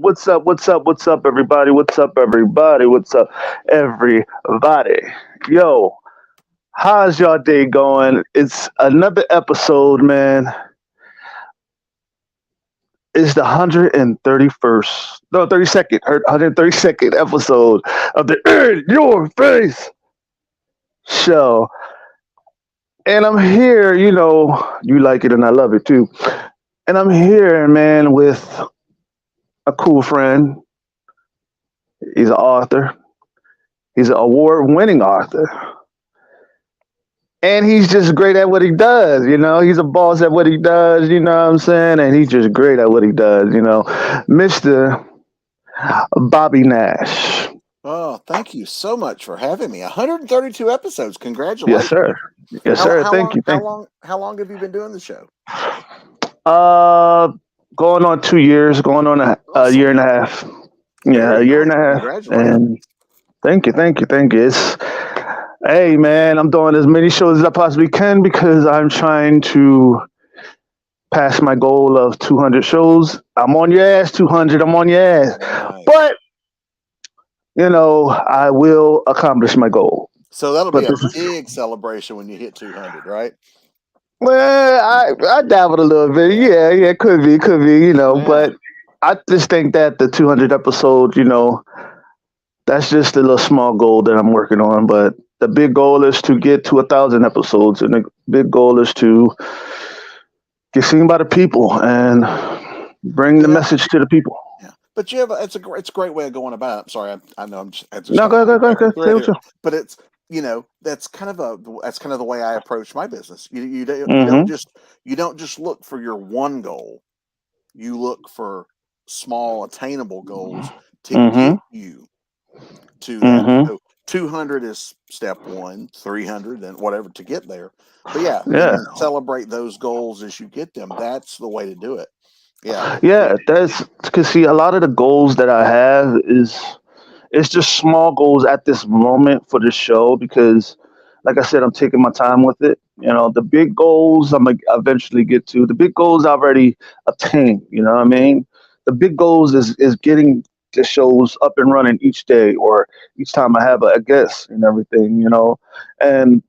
What's up? What's up? What's up, everybody? What's up, everybody? What's up, everybody? Yo, how's y'all day going? It's another episode, man. It's the 131st, no, 32nd, 132nd episode of the In Your Face show. And I'm here, you like it and I love it too. And I'm here, man, with a cool friend. He's an author. He's an award-winning author. And he's just great at what he does, He's a boss at what he does, you know what I'm saying? And he's just great at what he does, Mr. Bobby Nash. Oh, thank you so much for having me. 132 episodes. Yes, Congratulations. sir. Yes, How sir. how Thank long you. how Thank long how long have you been doing the show? you. Going on 2 years, going on a year Awesome. and a half. Yeah, a Very year and nice. a half. Congratulations. And thank you. Hey, man, I'm doing as many shows as I possibly can because I'm trying to pass my goal of 200 shows. I'm on your ass, 200. I'm on your ass. Nice. But, I will accomplish my goal. So that'll be But a this is, big celebration when you hit 200, right? well, I dabbled a little bit. Yeah. Yeah, could be, Yeah. but I just think that the 200 episode, that's just a little small goal that I'm working on. But the big goal is to get to 1,000 episodes, and the big goal is to get seen by the people and bring the Yeah. message to the people. Yeah. But you have it's a great way of going about it. I'm sorry, I know I just No, kind of go hijacked the ahead. Say thread what here, you. but it's that's kind of the way I approach my business. Mm-hmm. You don't just look for your one goal. You look for small attainable goals to Mm-hmm. get you to that. Mm-hmm. So 200 is step one, 300, then whatever to get there. But yeah, and Yeah. then celebrate those goals as you get them. That's the way to do it. Yeah. Yeah. That's because see, a lot of the goals that I have is it's just small goals at this moment for the show because, like I said, I'm taking my time with it. The big goals I'm gonna eventually get to. The big goals I already obtained. You know what I mean? The big goals is getting the shows up and running each day or each time I have a guest and everything. And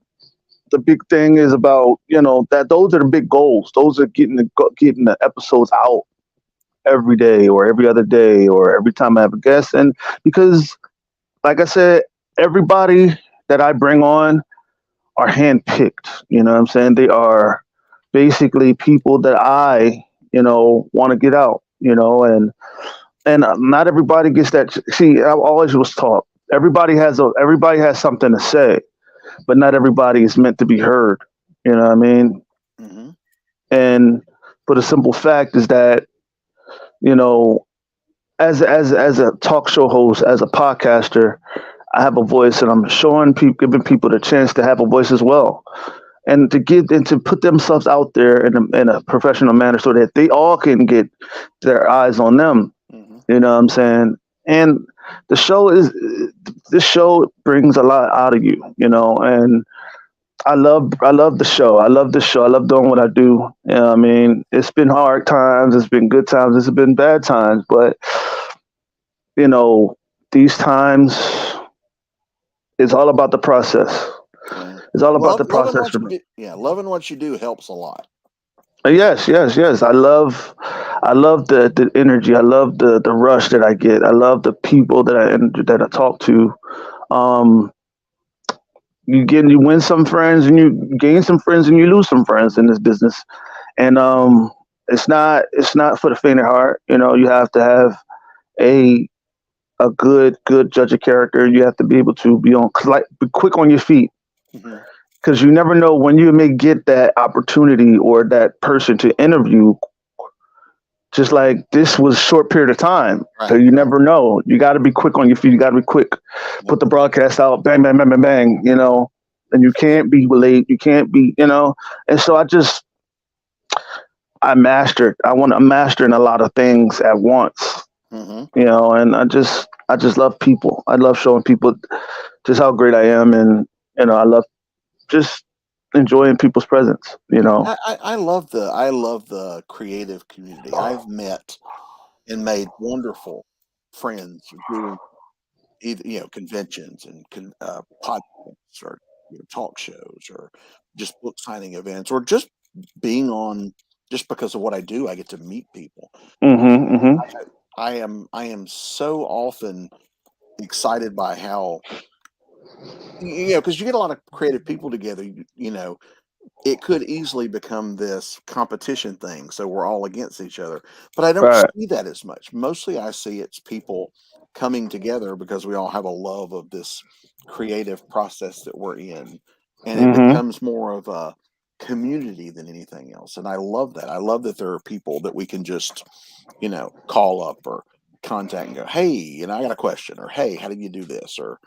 the big thing is about that those are the big goals. Those are getting the episodes out every day or every other day or every time I have a guest. And because like I said, everybody that I bring on are handpicked. You know what I'm saying? They are basically people that I, want to get out, and not everybody gets that. See, I always was taught everybody has something to say, but not everybody is meant to be heard. You know what I mean? Hmm. And for the simple fact is that, you know, as a talk show host, as a podcaster, I have a voice, and I'm showing people, giving people the chance to have a voice as well, and to give and to put themselves out there in a professional manner, so that they all can get their eyes on them. Hmm. You know what I'm saying? And the show is this show brings a lot out of you, and I love the show. I love the show. I love doing what I do. You know what I mean? It's been hard times, it's been good times, it's been bad times, but you know, these times it's all about the process. Yeah. It's all about the Loving process what for you me. do. Yeah, loving what you do helps a lot. Yes. I love the energy. I love the rush that I get. I love the people that I talk to. Um, you win some friends and you gain some friends and you lose some friends in this business. And it's not for the faint of heart. You have to have a good judge of character. You have to be able to be quick on your feet Hmm. because you never know when you may get that opportunity or that person to interview. Just like this was a short period of time, so Right, you right. never know. You got to be quick on your feet. You got to be quick. Yep. Put the broadcast out, bang, bang, bang, bang, bang. And you can't be late. You can't be. And so I mastered. I'm mastering a lot of things at once. Hmm. And I just love people. I love showing people just how great I am, and I love just enjoying people's presence. I love the creative community. I've met and made wonderful friends doing either conventions and podcasts or talk shows or just book signing events or just being on just because of what I do, I get to meet people. Mm-hmm. Mm-hmm. I am so often excited by how because you get a lot of creative people together. It could easily become this competition thing, so we're all against each other. But I don't Right. see that as much. Mostly, I see it's people coming together because we all have a love of this creative process that we're in, and it Mm-hmm. becomes more of a community than anything else. And I love that. I love that there are people that we can just call up or contact and go, hey, I got a question, or hey, how do you do this, or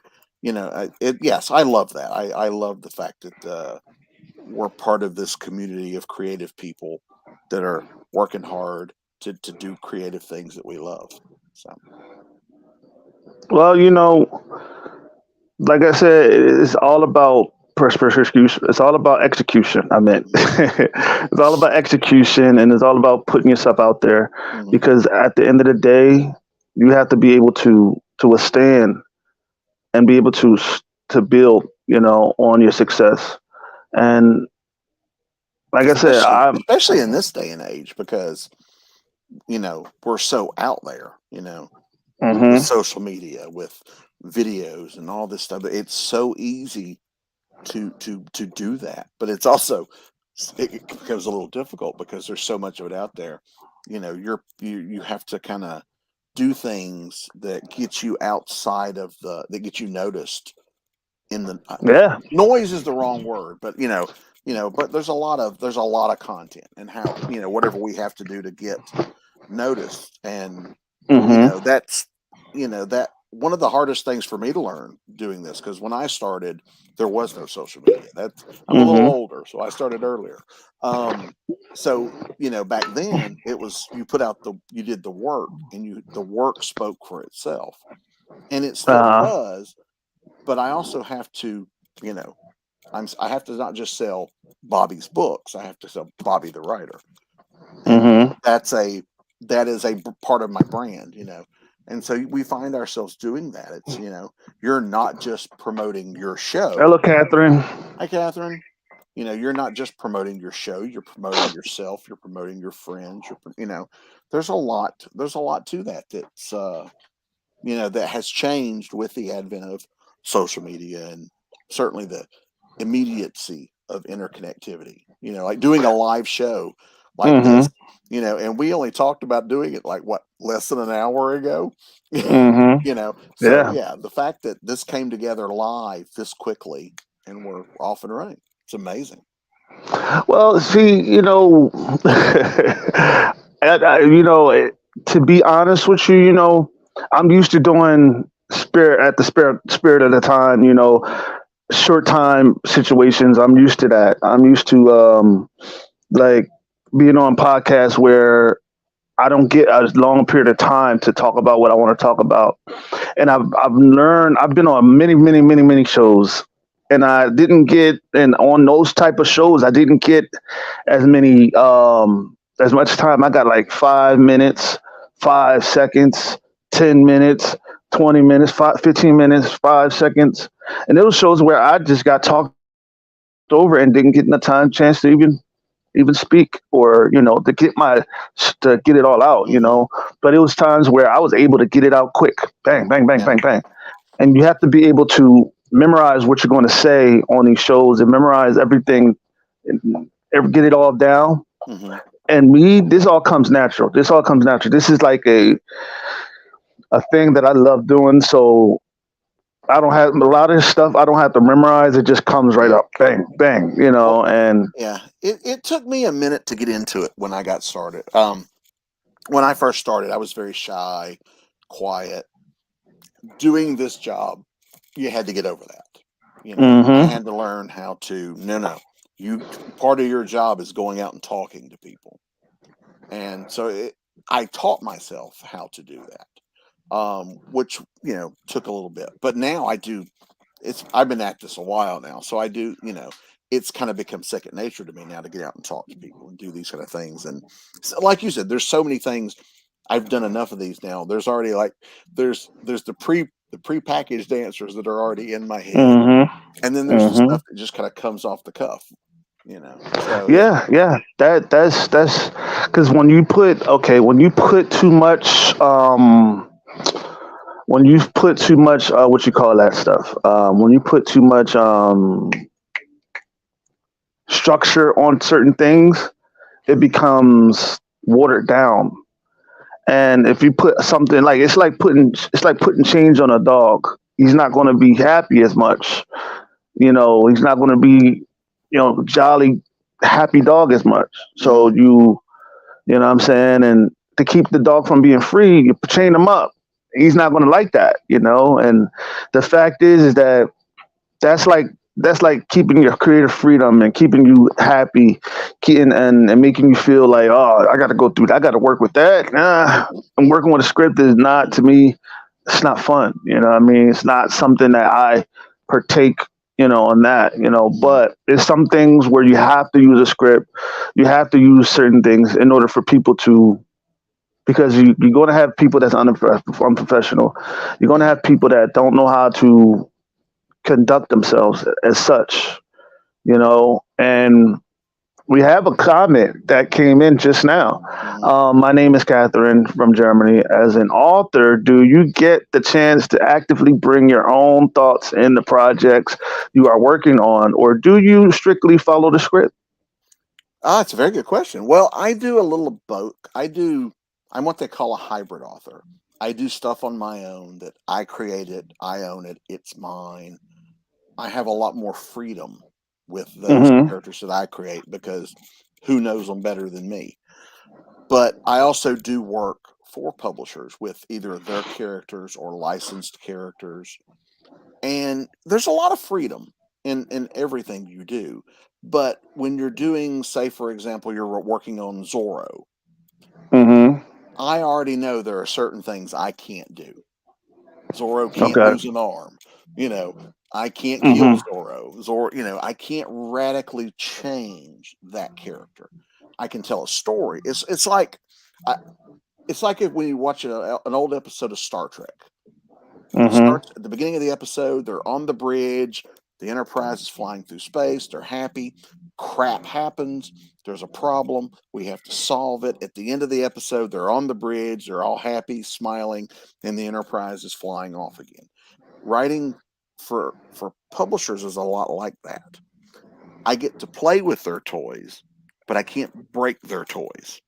yes, I love that. I love the fact that we're part of this community of creative people that are working hard to do creative things that we love. So Well, like I said, it's all about execution. It's all about execution. I meant mhm, it's all about execution, and it's all about putting yourself out there. mhm. Because at the end of the day, you have to be able to withstand and be able to build, on your success. And like I said, especially I'm. especially in this day and age because we're so out there, with Hmm. social media, with videos and all this stuff. It's so easy to do that, but it's also it becomes a little difficult because there's so much of it out there. You have to kind of do things that get you outside of the that get you noticed in the Yeah. noise is the wrong word, but but there's a lot of content and how whatever we have to do to get noticed. And Hmm. that's that one of the hardest things for me to learn doing this, because when I started there was no social media. That's I'm a little Hmm. older, so I started earlier. So back then it was you did the work, and the work spoke for itself, and it still Uh. does. But I also have to you know I have to not just sell Bobby's books, I have to sell Bobby the writer. And Hmm. that is a part of my brand, and so we find ourselves doing that. It's you're not just promoting your show. Hello, Catherine. Hi, Catherine. You're not just promoting your show, you're promoting yourself, you're promoting your friends, there's a lot to that, that has changed with the advent of social media, and certainly the immediacy of interconnectivity. Like doing a live show like Hmm. this, and we only talked about doing it like what, less than an hour ago. Hmm. So Yeah. yeah, the fact that this came together live this quickly and we're off and running, it's amazing. Well, see, to be honest with you, I'm used to doing spirit at the time, short time situations. I'm used to that. I'm used to like being on podcasts where I don't get a long period of time to talk about what I want to talk about. And I've learned. I've been on many, many, many, many shows, and I didn't get, and on those type of shows, I didn't get as much time. I got like 5 minutes, 5 seconds, 10 minutes, 20 minutes, 15 minutes, 5 seconds, and those shows where I just got talked over and didn't get the time chance to even speak, or to get it all out. Hmm. But it was times where I was able to get it out quick, bang, bang, bang, Yeah. bang, bang. And you have to be able to memorize what you're going to say on these shows and memorize everything, and get it all down. Hmm. And this all comes natural. This all comes natural. This is like a thing that I love doing. So I don't have a lot of this stuff. I don't have to memorize. It just comes right Yeah. up, bang, bang. Well, And yeah, it took me a minute to get into it when I got started. When I first started, I was very shy, quiet. Doing this job, you had to get over that. I mm-hmm, had to learn how to, no, no, you, part of your job is going out and talking to people. And so I taught myself how to do that, which, took a little bit. But now I do, I've been at this a while now. So I do, it's kind of become second nature to me now to get out and talk to people and do these kind of things. And so, like you said, there's so many things. I've done enough of these now. There's already like there's the prepackaged answers that are already in my head, Mhm. and then there's the Mhm. stuff that just kind of comes off the cuff, So yeah. Yeah, yeah. That's because when you put too much when you put too much what you call that stuff when you put too much structure on certain things, it becomes watered down. And if you put something like it's like putting change on a dog. He's not going to be happy as much. He's not going to be jolly happy dog as much. So Hmm. you know what I'm saying, and to keep the dog from being free, you chain him up. He's not going to like that. And the fact is that that's like that's like keeping your creative freedom and keeping you happy, and making you feel like, oh, I got to go through that, I got to work with that. Nah, and working with a script is not, to me, it's not fun. You know what I mean? It's not something that I partake, on that. Hmm. But there's some things where you have to use a script, you have to use certain things in order for people to, because you're going to have people that's unprofessional. You're going to Hmm. have people that don't know how to conduct themselves as such, and we have a comment that came in just now. Hmm. My name is Catherine from Germany. As an author, do you get the chance to actively bring your own thoughts in the projects you are working on, or do you strictly follow the script? It's a very good question. Well, I do a little of both. I'm what they call a hybrid author. I do stuff on my own that I created, I own it, it's mine. I have a lot more freedom with those Mm-hmm. characters that I create because who knows them better than me? But I also do work for publishers with either their characters or licensed characters. And there's a lot of freedom in everything you do. But when you're doing, say, for example, you're working on Zorro, Mm-hmm. I already know there are certain things I can't do. Zorro can't Okay. lose an arm. You know, I can't kill Mm-hmm. Zorro. I can't radically change that character. I can tell a story. I, it's like if when you watch an old episode of Star Trek. Mm-hmm. Starts at the beginning of the episode. They're on the bridge. The Enterprise is flying through space. They're happy. Crap happens. There's a problem. We have to solve it. At the end of the episode, they're on the bridge. They're all happy, smiling, and the Enterprise is flying off again. Writing for publishers is a lot like that. I get to play with their toys, but I can't break their toys.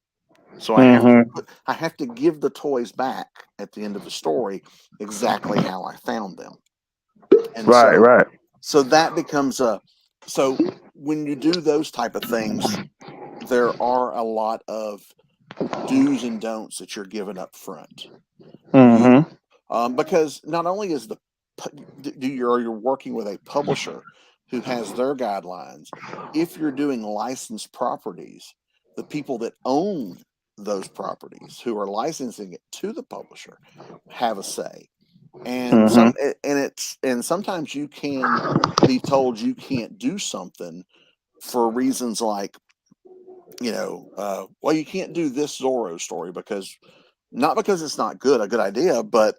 So Mm-hmm. I have to give the toys back at the end of the story exactly how I found them. And Right. Right. so that becomes a so when you do those type of things, there are a lot of do's and don'ts that you're given up front. You Mm-hmm. because not only is you're working with a publisher who has their guidelines. If you're doing licensed properties, the people that own those properties who are licensing it to the publisher have a say. And Mm-hmm. sometimes you can be told you can't do something for reasons like, well, you can't do this Zorro story because not because it's not a good idea, but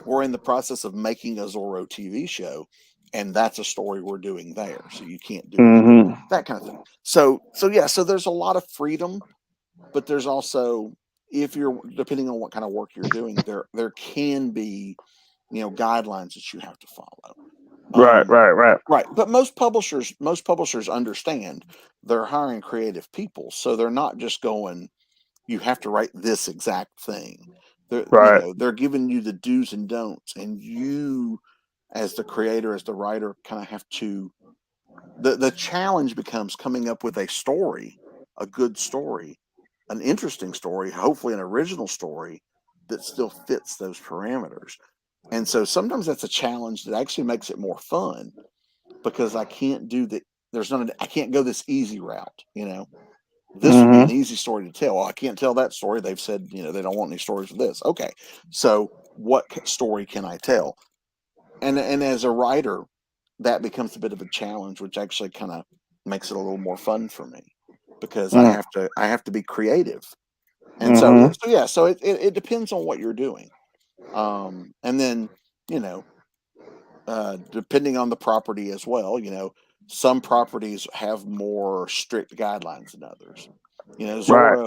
we're in the process of making a Zorro TV show, and that's a story we're doing there, so you can't do that. Mm-hmm. That kind of thing. So there's a lot of freedom, but there's also, if you're depending on what kind of work you're doing, there can be, guidelines that you have to follow. Right. Um, Right. Right. right, but most publishers understand they're hiring creative people, so they're not just going, you have to write this exact thing. Right. They're giving you the do's and don'ts, and you, as the creator, as the writer, kind of have to. The challenge becomes coming up with a story, a good story, an interesting story, hopefully an original story that still fits those parameters. And so sometimes that's a challenge that actually makes it more fun because I can't do the I can't go this easy route. This would be an Mm-hmm. easy story to tell. Well, I can't tell that story. They've said, they don't want any stories of this. Okay. So what story can I tell? And as a writer, that becomes a bit of a challenge, which actually kind of makes it a little more fun for me because Mm. I have to be creative. And so, Mhm. so yeah, so it depends on what you're doing. And then, you know, depending on the property as well, some properties have more strict guidelines than others. Right.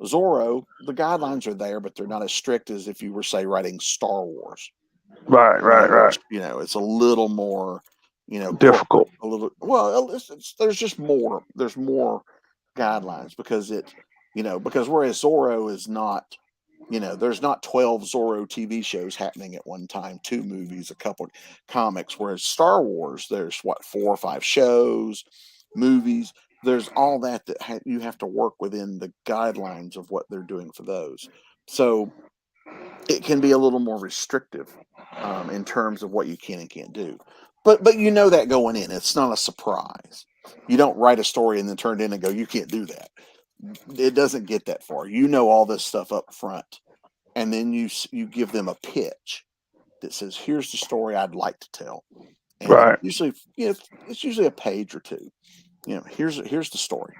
Zorro, the guidelines are there, but they're not as strict as if you were, say, writing Star Wars. Right. Right. Right. Which it's a little more, corporate, Difficult. a little. Well, there's just more. There's more guidelines because because whereas Zorro is not, there's not 12 Zorro TV shows happening at one time, two movies, a couple comics. Whereas Star Wars, there's what, 4 or 5 shows, movies. There's all that you have to work within the guidelines of what they're doing for those. So it can be a little more restrictive in terms of what you can and can't do. But that going in, it's not a surprise. You don't write a story and then turn it in and go, you can't do that. It doesn't get that far. You know all this stuff up front, and then you give them a pitch that says, here's the story I'd like to tell, and Right. it's usually a page or two. Here's the story.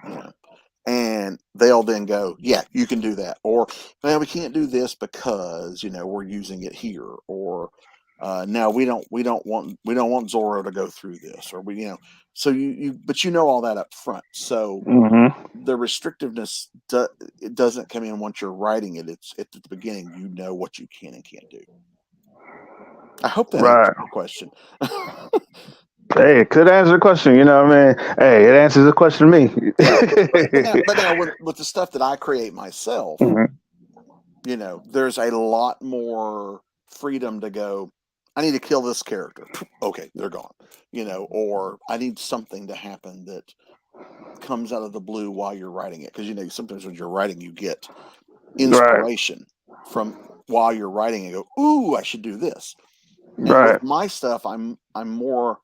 And they'll then go, yeah, you can do that, or well, we can't do this because we're using it here, or no, we don't want Zorro to go through this, or so but all that up front. So Mhm. the restrictiveness it doesn't come in once you're writing it. It's at the beginning. You know what you can and can't do. I hope that answers Right. your question. Hey, it could answer the question. You know what I mean? Hey, it answers the question to Yeah, but now, me. but now with the stuff that I create myself, Mhm. there's a lot more freedom to go, I need to kill this character. Okay, they're gone. Or I need something to happen that comes out of the blue while you're writing it. Because sometimes when you're writing, you get Right. inspiration from while you're writing and go, ooh, I should do this. And with Right. my stuff, I'm more,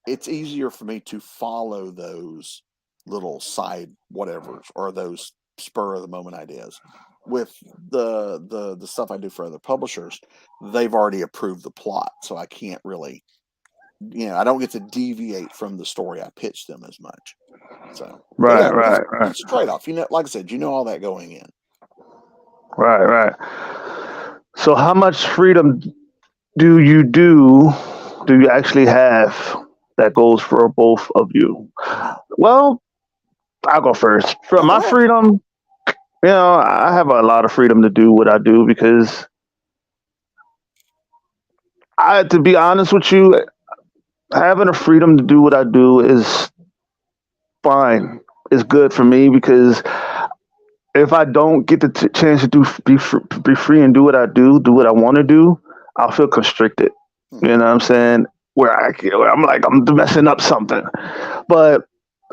it's easier for me to follow those little side whatevers or those spur of the moment ideas. With the stuff I do for other publishers, they've already approved the plot, so I can't really, I don't get to deviate from the story I pitch them as much. So, but Right. yeah, but Right. Right. it's a trade off. Like I said, all that going in. Right. Right. So, how much freedom do you do? Do you actually have that goes for both of you? Well, I'll go first. For Oh, my go ahead. freedom, I have a lot of freedom to do what I do because to be honest with you, having the freedom to do what I do is fine. It's good for me because if I don't get the chance to be free and do what I do what I want to do, I'll feel constricted. You know what I'm saying? Where I'm like I'm messing up something. But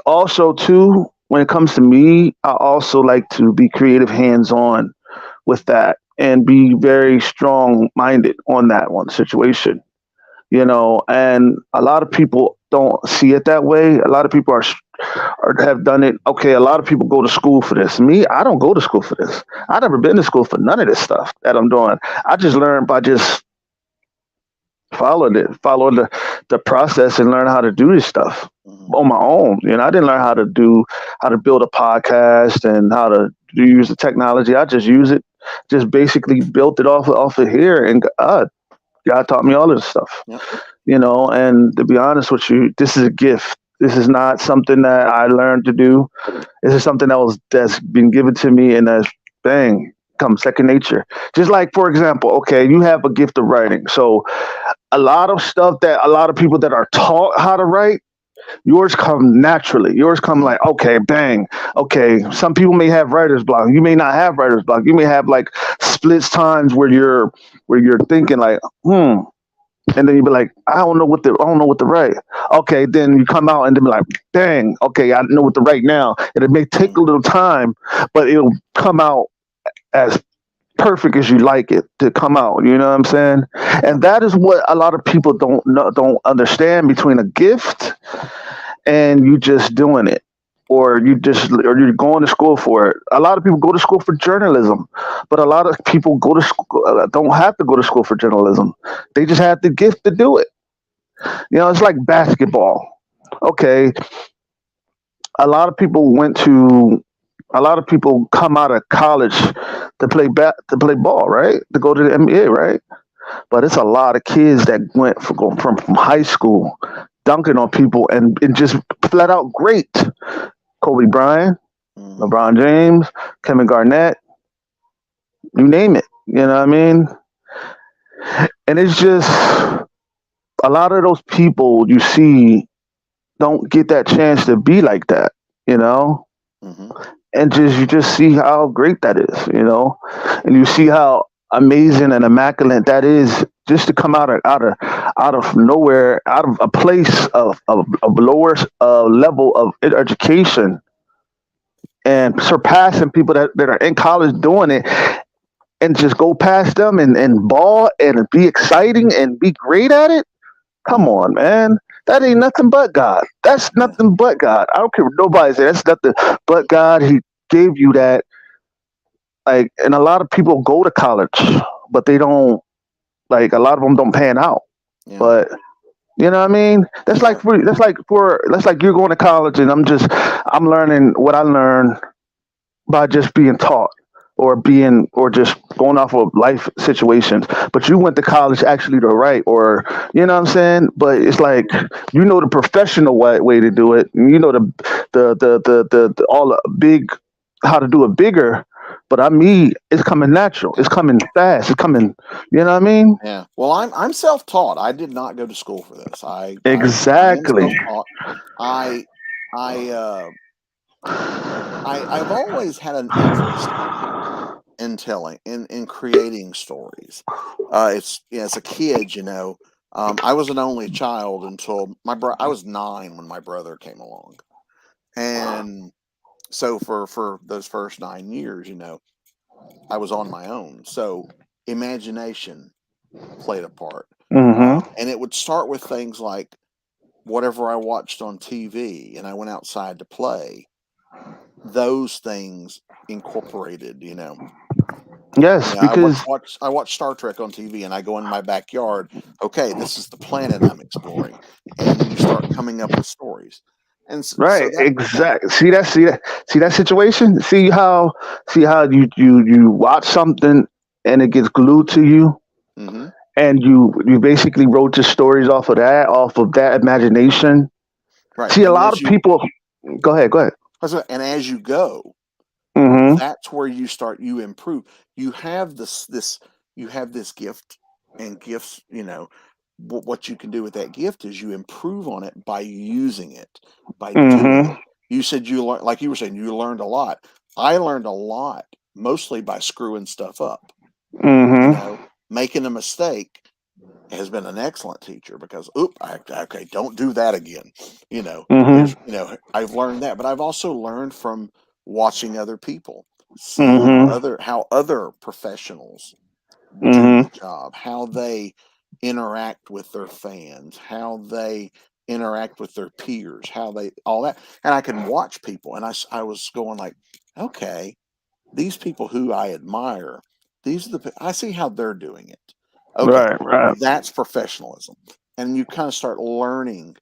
also too, when it comes to me, I also like to be creative, hands on with that, and be very strong minded on that one situation. And a lot of people don't see it that way. A lot of people or have done it. Okay, a lot of people go to school for this. Me, I don't go to school for this. I've never been to school for none of this stuff that I'm doing. I just learned by just following the process and learn how to do this stuff Mm-hmm. on my own. I didn't learn how to build a podcast and how to use the technology. I just use it, just basically built it off of here, and God taught me all of this stuff. Yep. And to be honest with you, this is a gift. This is not something that I learned to do. This is something that's been given to me, and that's bang comes second nature. Just like, for example, okay, you have a gift of writing, so a lot of stuff that a lot of people that are taught how to write, yours come naturally. Yours come Mm-hmm. like, okay, bang, okay. Some people may have writer's block. You may not have writer's block. You may have like splits times where you're thinking like, and then you be like, I don't know what to write. Okay, then you come out and then be like, dang, okay, I know what to write now. And it may take a Mm-hmm. little time, but it'll come out as perfect as you like it to come out. You know what I'm saying? Yep. And that is what a lot of people don't understand between a gift and you just doing it. Or you're going to school for it. A lot of people go to school for journalism, but a lot of people go to school don't have to go to school for journalism. They just have the gift to do it. It's like basketball. Okay, a lot of people went to a lot of people come out of college to to play ball, right? To go to the NBA, right? But it's a lot of kids that went from high school dunking on people and just flat out great. Kobe Bryant, Hmm. LeBron James, Kevin Garnett, you name it. You know what I mean? And it's just a lot of those people you see don't get that chance to be like that, you know? Hmm. And just you just see how great that is, you know? And you see how amazing and immaculate that is just to come out of nowhere, out of a place of lower level of education and surpassing people that are in college doing it and just go past them and ball and be exciting and be great at it. Come Hmm. on, man. That ain't nothing but God. That's Yeah. nothing but God. I don't care what nobody says. That's nothing but God. He gave you that. Like, and a lot of people go to college, but they don't. Like, a lot of them don't pan out. Yeah. But you know what I mean? Yeah. That's like you're going to college, and I'm learning what I learned by just being taught or just going off of life situations. But you went to college actually to write, or you know what I'm saying? But it's like you know the professional way to do it. You know the all the big how to do it bigger. But I mean, it's coming natural. It's Yeah. coming fast. It's coming. You know what I mean? Yeah. Well, I'm self-taught. I did not go to school for this. I am Exactly. self-taught. I I I've always had an interest in telling in creating stories. It's as a kid, I was an only child until I was 9 when my brother came along, and so for those first 9 years, I was on my own. So imagination played a part, Mm-hmm. and it would start with things like whatever I watched on TV, and I went outside to play. Those things incorporated, Yes, because I watch Star Trek on TV, and I go in my backyard. Okay, this is the planet I'm exploring, and you start coming up with stories, and right, so that, yeah. exact. See that situation. See how you watch something and it gets glued to you, Hmm. and you basically wrote your stories off of that imagination. Right, See, a lot of people. Go ahead. Go ahead. and as you go, Mm-hmm. that's where you improve. You have this you have this gift, and gifts, what you can do with that gift is you improve on it by using it, by doing Mm-hmm. it. You said you learned, like you were saying, you learned a lot. I learned a lot mostly by screwing stuff up, you Mm-hmm. know making a mistake has been an excellent teacher, because okay, don't do that again. Mm-hmm. I've learned that, but I've also learned from watching other people, seeing Mm-hmm. how other professionals do Mm-hmm. the job, how they interact with their fans, how they interact with their peers, how they all that. And I can watch people, and I was going like, okay, these people who I admire, these are I see how they're doing it. Okay, Right. Right. that's professionalism. And you kind of start learning.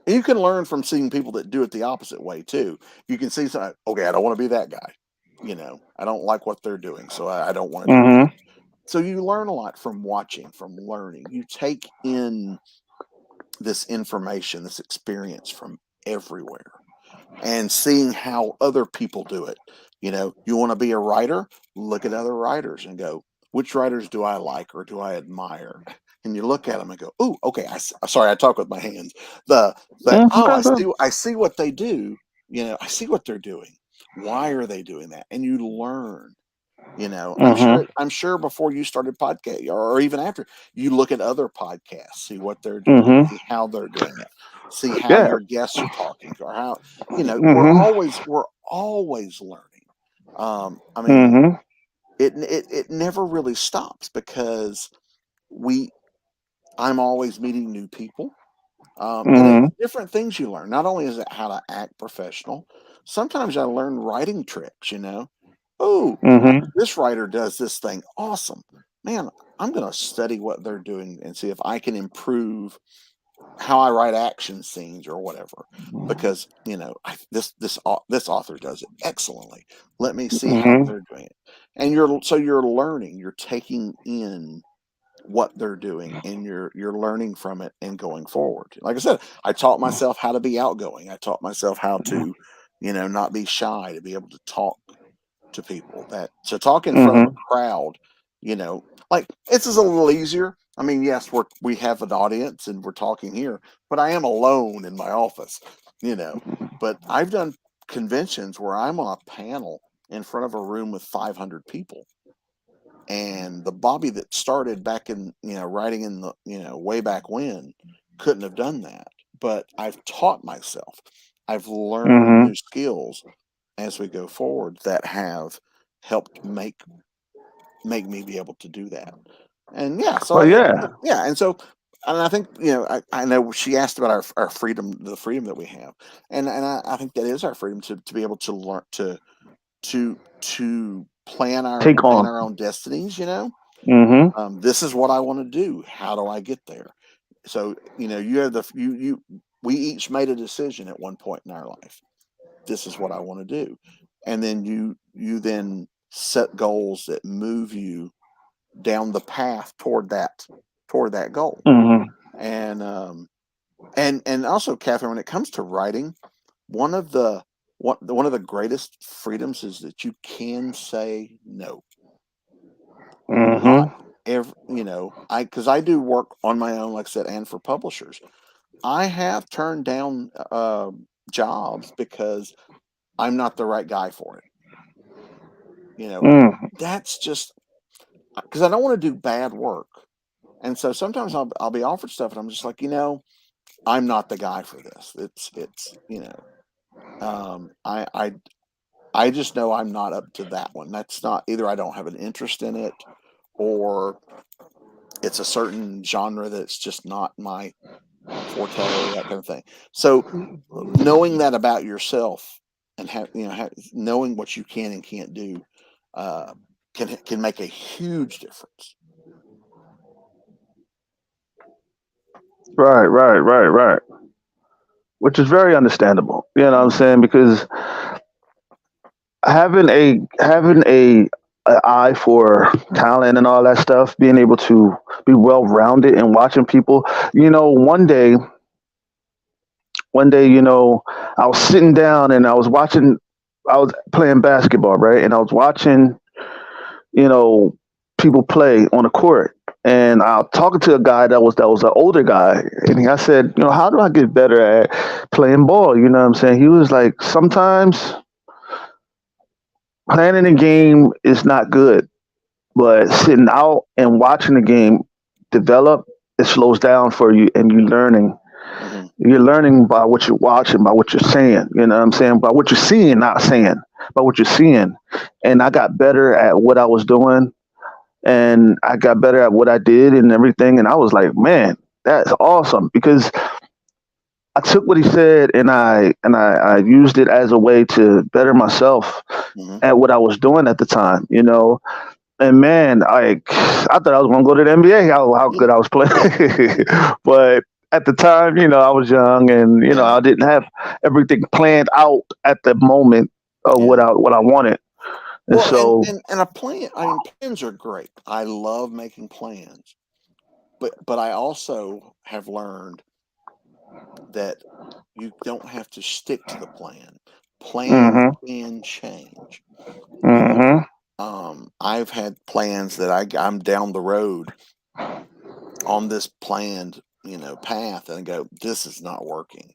And you can learn from seeing people that do it the opposite way too. You can see something, okay, I don't want to be that guy. I don't like what they're doing, so I don't want to do that. Mm-hmm. So you learn a lot from watching, from learning. You take in this information, this experience from everywhere, and seeing how other people do it. You want to be a writer, look at other writers and go, which writers do I like or do I admire? And you look at them and go, oh, okay. Sorry, I talk with my hands. Oh, Mm-hmm. I see what they do. I see what they're doing. Why are they doing that? And you learn. Mm-hmm. I'm sure before you started podcast, or even after, you look at other podcasts, see what they're doing, Mm-hmm. see how they're doing it, see how Yeah. your guests are talking, or how, Mm-hmm. we're always learning. I mean, Mm-hmm. it never really stops, because we I'm always meeting new people. And it's Mm-hmm. different things you learn. Not only is it how to act professional, sometimes I learn writing tricks. Oh, Mm-hmm. this writer does this thing awesome. Man, I'm going to study what they're doing and see if I can improve how I write action scenes or whatever, because this author does it excellently. Let me see how Mm-hmm. they're doing it, and you're learning, you're taking in what they're doing, and you're learning from it and going forward. Like I said, I taught myself how to be outgoing. I taught myself how to, not be shy, to be able to talk to people, that to talk in front of Mm-hmm. a crowd, like it's just a little easier. I mean, yes, we have an audience and we're talking here, but I am alone in my office, you know. But I've done conventions where I'm on a panel in front of a room with 500 people, and the Bobby that started back in, writing in the, way back when, couldn't have done that. But I've taught myself, I've learned Mm-hmm. new skills as we go forward that have helped make me be able to do that. And yeah, so Well, yeah, yeah, and I think, I know she asked about our freedom, the freedom that we have, and I think that is our freedom to be able to learn to take plan on. our own destinies. Mm-hmm. This is what I want to do. How do I get there? So you have we each made a decision at one point in our life. This is what I want to do, and then you then set goals that move you down the path toward that goal. Mm-hmm. And and also, Catherine, when it comes to writing, one of the one of the greatest freedoms is that you can say no. Not Mm-hmm. every, I because I do work on my own, like I said, and for publishers. I have turned down jobs because I'm not the right guy for it. You know, Mm. that's just because I don't want to do bad work. And so sometimes I'll be offered stuff, and I'm just like, I'm not the guy for this. It's I just know I'm not up to that one. That's not, either I don't have an interest in it, or it's a certain genre that's just not my forte, that kind of thing. So knowing that about yourself, and knowing what you can and can't do, uh, can make a huge difference. Right, right, right, right. Which is very understandable. You know what I'm Mhm. saying? Because having a eye for talent and all that stuff, being able to be well rounded and watching people. One day, I was sitting down and I was watching. I was playing basketball, right, and I was watching, you know, people play on the court. And I was talking to a guy that was an older guy, and I said, how do I get better at playing ball? You know what I'm saying? He was like, sometimes planning a game is not good, but sitting out and watching the game develop, it slows down for you, and you're learning. Mhm. You're learning by what you're watching, by what you're saying. You know what I'm saying? By what you're seeing, not saying, by what you're seeing. And I got better at what I was doing, and I got better at what I did and everything. And I was like, man, that's awesome, because I took what he said and I used it as a way to better myself Mhm. at what I was doing at the time. And man, I thought I was going to go to the NBA. How Mhm. good I was playing, but at the time, I was young, and Yeah. I didn't have everything planned out at the moment of Yeah. what I wanted, and Well, and so. and and a plan. I mean, plans are great. I love making plans, but I also have learned that you don't have to stick to the plan. Plans Mhm. can change. You know, Mhm. I've had plans that I'm down the road on this planned, path, and I go, this is not working.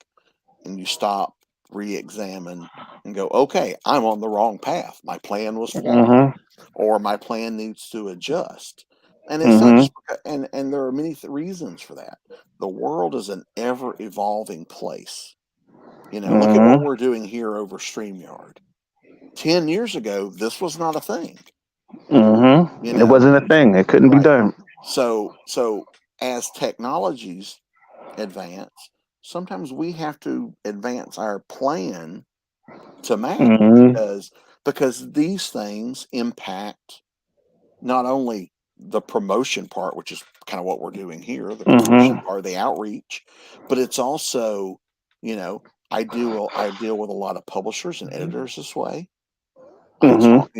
And you stop, re-examine, and go, okay, I'm on the wrong path. My plan was flawed, Mhm. or my plan needs to adjust. And it's not Mhm. just, and there are many reasons for that. The world is an ever evolving place. Look at what Mhm. we're doing here over StreamYard. 10 years ago, this was not a thing, you Mhm. It know, wasn't a thing. It couldn't be right. done. So as technologies advance, sometimes we have to advance our plan to match, Mhm. because these things impact not only the promotion part, which is kind of what we're doing here, the commission Mhm. or the outreach, but it's also, you know, I deal with a lot of publishers and editors this way. I Mhm. talk,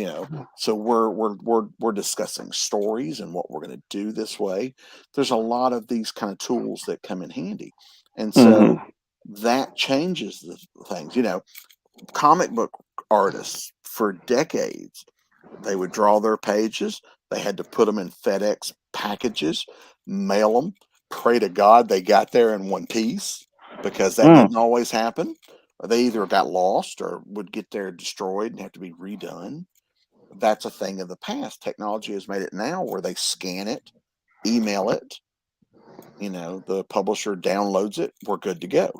so we're discussing stories and what we're going to do this way. There's a lot of these kind of tools that come in handy, and so Mhm. that changes the things. Comic book artists for decades, they would draw their pages. They had to put them in FedEx packages, mail them, pray to God they got there in one piece because that Mm. didn't always happen. Or they either got lost or would get there destroyed and have to be redone. That's a thing of the past. Technology has made it now where they scan it, email it, the publisher downloads it, we're good to go.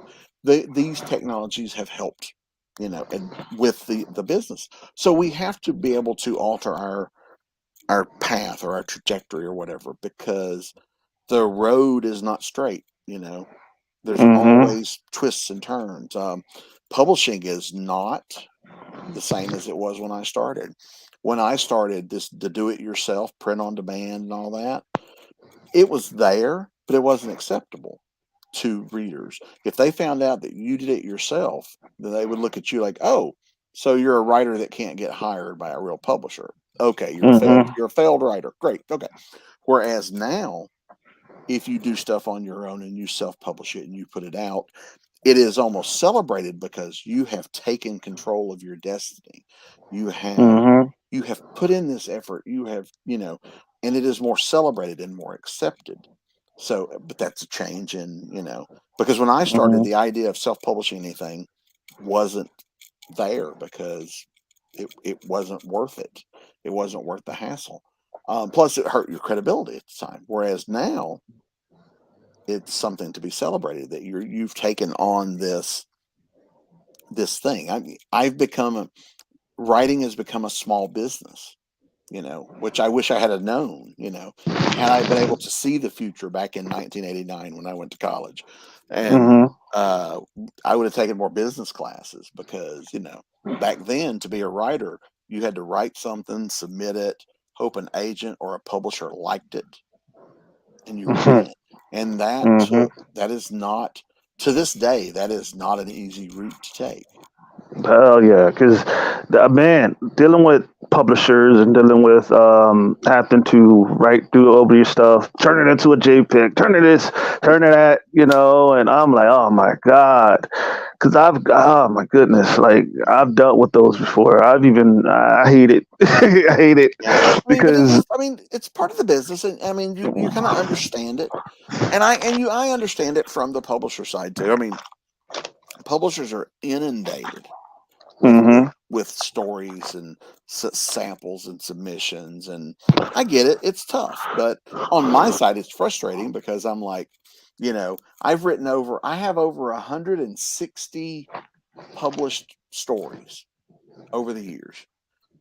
These technologies have helped, and with the business. So we have to be able to alter our path or our trajectory or whatever, because the road is not straight. There's Mhm. always twists and turns. Publishing is not the same as it was when I started. When I started this, the do-it-yourself, print on demand, and all that, it was there, but it wasn't acceptable to readers. If they found out that you did it yourself, then they would look at you like, "Oh, so you're a writer that can't get hired by a real publisher. Okay, you're a failed Mhm. you're a failed writer. Great. Okay." Whereas now, if you do stuff on your own and you self-publish it and you put it out, it is almost celebrated because you have taken control of your destiny. You have Mhm. you have put in this effort. You have, and it is more celebrated and more accepted. So, but that's a change in, because when I started, Mhm. the idea of self-publishing anything wasn't there because it wasn't worth it. It wasn't worth the hassle. Plus, it hurt your credibility at the time. Whereas now, it's something to be celebrated that you've taken on this thing. I've become writing has become a small business, which I wish I had known, had I been able to see the future back in 1989 when I went to college. And Mhm. uh, I would have taken more business classes because, back then to be a writer, you had to write something, submit it, hope an agent or a publisher liked it, and you were Mhm. in it. And Mhm. that is not, to this day, that is not an easy route to take. Hell yeah, because man, dealing with publishers and dealing with having to write through over your stuff, turn it into a JPEG, turn it this, turn it that, and I'm like, oh my god, because oh my goodness, like I've dealt with those before. I hate it, I hate it Yeah, but it because is. I mean, it's part of the business, and I mean, you kind of understand it, and I understand it from the publisher side too. I mean, publishers are inundated with hmm stories and samples and submissions, and I get it. It's tough, but on my side, it's frustrating because I'm like, I have over 160 published stories over the years,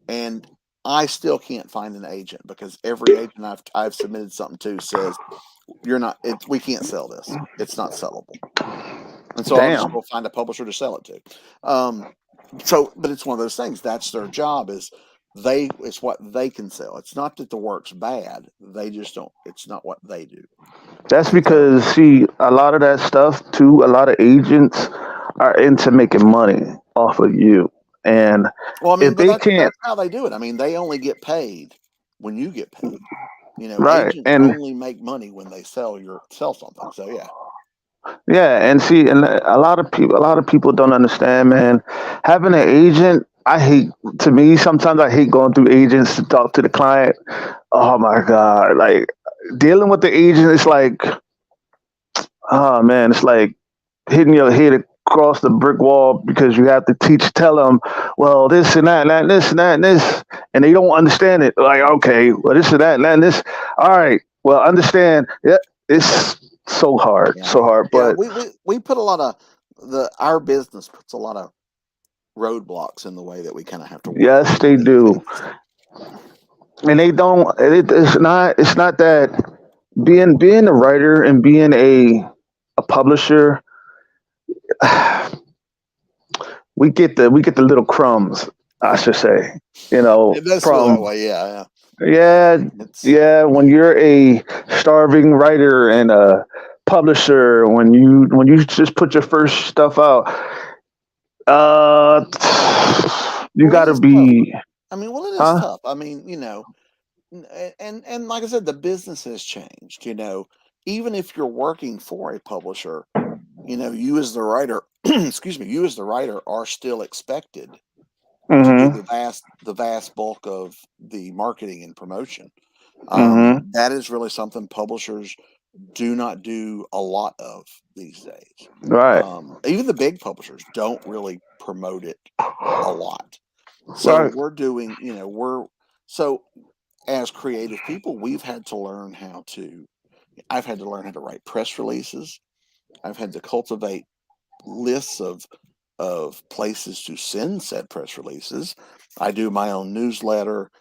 and I still can't find an agent because every agent I've submitted something to says you're not it we can't sell this. It's not sellable. And so I'll just damn, go find a publisher to sell it to. Um, but it's one of those things. That's their job is it's what they can sell. It's not that the work's bad. They just don't it's not what they do. that's And so because see a lot of that stuff too. A lot of agents are into making money off of you, and well, I mean, if but they can't, that's how they do it. I mean, they only get paid when you get paid. right, Agents and only make money when they sell something. So yeah. yeah, and see, and a lot of people don't understand, man. Having an agent, I hate. To me, sometimes I hate going through agents to talk to the client. Oh my god, like dealing with the agent is like, oh man, it's like hitting your head across the brick wall because you have to tell them, well, this and that, and that, and this and that, and this, and they don't understand it. Like, okay, well, this and that, and that, and this. All right, well, understand. Yeah, it's Yeah. so hard, Yeah, but we put a lot of our business puts a lot of roadblocks in the way that we kind of have to work yes, through they and do. things. And they don't. It's not that being a writer and being a publisher, we get the little crumbs, I should say. It does feel that From way. Yeah, yeah. Yeah, It's yeah. When you're a starving writer and a publisher, when you just put your first stuff out, uh, you well, got it to is tough. be, I mean, well, it is huh? tough. I mean, and like I said, the business has changed. Even if you're working for a publisher, you as the writer, excuse me, you as the writer are still expected to do Mm-hmm. the vast bulk of the marketing and promotion. Mm-hmm. That is really something publishers do not do a lot of these days. Right. Even the big publishers don't really promote it a lot. So Right. we're doing, we're so as creative people, I've had to learn how to write press releases. I've had to cultivate lists of places to send said press releases. I do my own newsletter.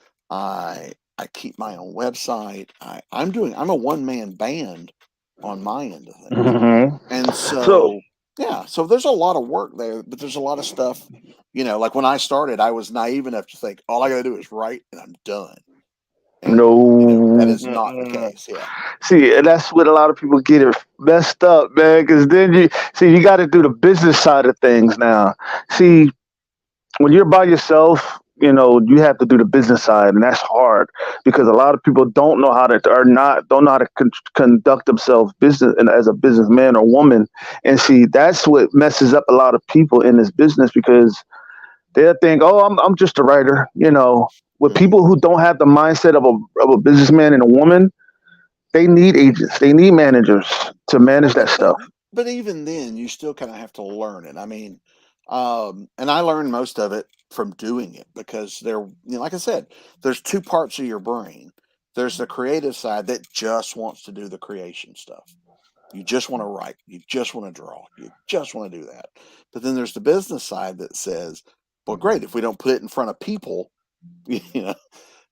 I keep my own website. I'm a one man band on my end of things. Mm-hmm. And So, so yeah, so there's a lot of work there, but there's a lot of stuff, like when I started, I was naive enough to think all I gotta do is write and I'm done. And that no. is not the Mm-mm. case. Yeah. See, and that's what a lot of people get it messed up, man. Because then you got to do the business side of things now. See, when you're by yourself, you have to do the business side, and that's hard because a lot of people don't know how to or not don't know how to conduct themselves business and as a businessman or woman. And see, that's what messes up a lot of people in this business because they'll think, "Oh, I'm just a writer," With Hmm. people who don't have the mindset of a businessman and a woman, they need agents, they need managers to Well, manage that but stuff. but even then, you still kind of have to learn it. I mean, and I learned most of it from doing it because like I said, there's two parts of your brain. There's the creative side that just wants to do the creation stuff. You just want to write. You just want to draw. You just want to do that. But then there's the business side that says, "Well, great. If we don't put it in front of people, you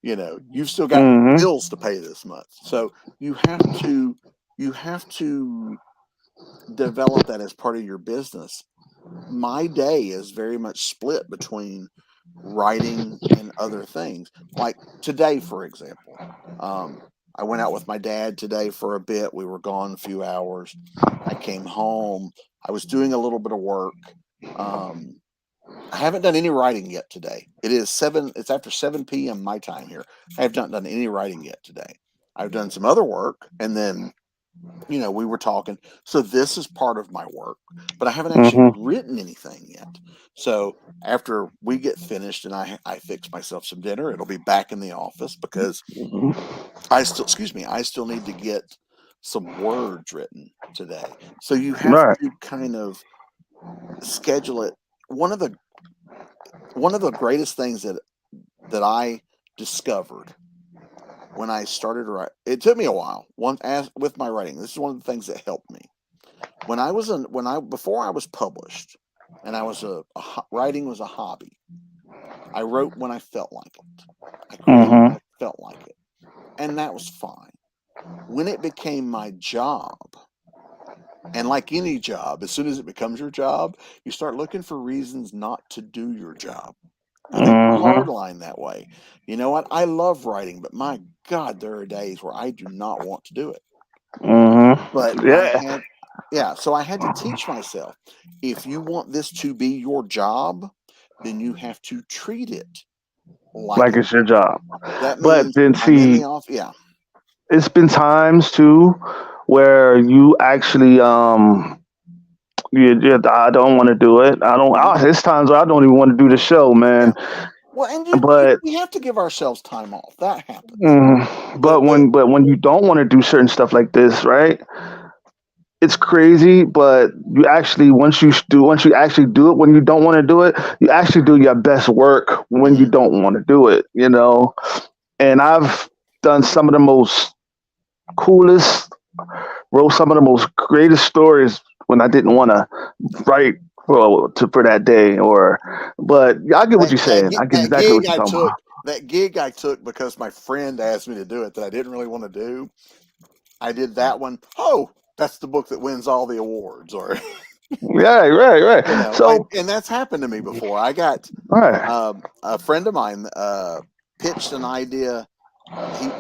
know, you've still got Hmm. bills to pay this month." So you have to you have to develop that as part of your business. My day is very much split between writing and other things. Like today, for example, I went out with my dad today for a bit. We were gone a few hours. I came home. I was doing a little bit of work. Um, I haven't done any writing yet today. It's after 7 p.m. my time here. I have not done any writing yet today. I've done some other work, and then we were talking. So this is part of my work, but I haven't actually Hmm. written anything yet. So after we get finished and I fix myself some dinner, it'll be back in the office because I still need to get some words written today. So you have Right. to kind of schedule it. One of the one of the greatest things that I discovered when I started to write, it took me a while. With my writing, this is one of the things that helped me. When I before I was published, and I was writing was a hobby. I wrote when I felt like it. I created when Hmm. I felt like it, and that was fine. When it became my job, and like any job, as soon as it becomes your job, you start looking for reasons not to do your job. I think we all are Hmm. aligned that way. You know what? I love writing, but my God, there are days where I do not want to do it. Hmm. But Yeah. yeah, so I had to teach myself, if you want this to be your job, then you have to treat it like Like a it's your job. that But means then I'm in see, the office. Yeah. it's been times too where you actually I don't want to do it. I don't. Mhm. It's times where I don't even want to do the show, Yeah. man. Well, and But we have to give ourselves time off. That happens. mm, The but the when you don't want to do certain stuff like this, right? It's crazy, but once you actually do it when you don't want to do it, you actually do your best work when you mhm. don't want to do it. And I've done some of the most coolest, wrote some of the most greatest stories when I didn't want to write for that day. But I get what you're saying. I get That exactly what gig you're talking about. I took because my friend asked me to do it that I didn't really want to do. I did that one. Oh, that's the book that wins all the awards, or Yeah, right, right. So, and that's happened to me before. I got all right. a friend of mine pitched an idea.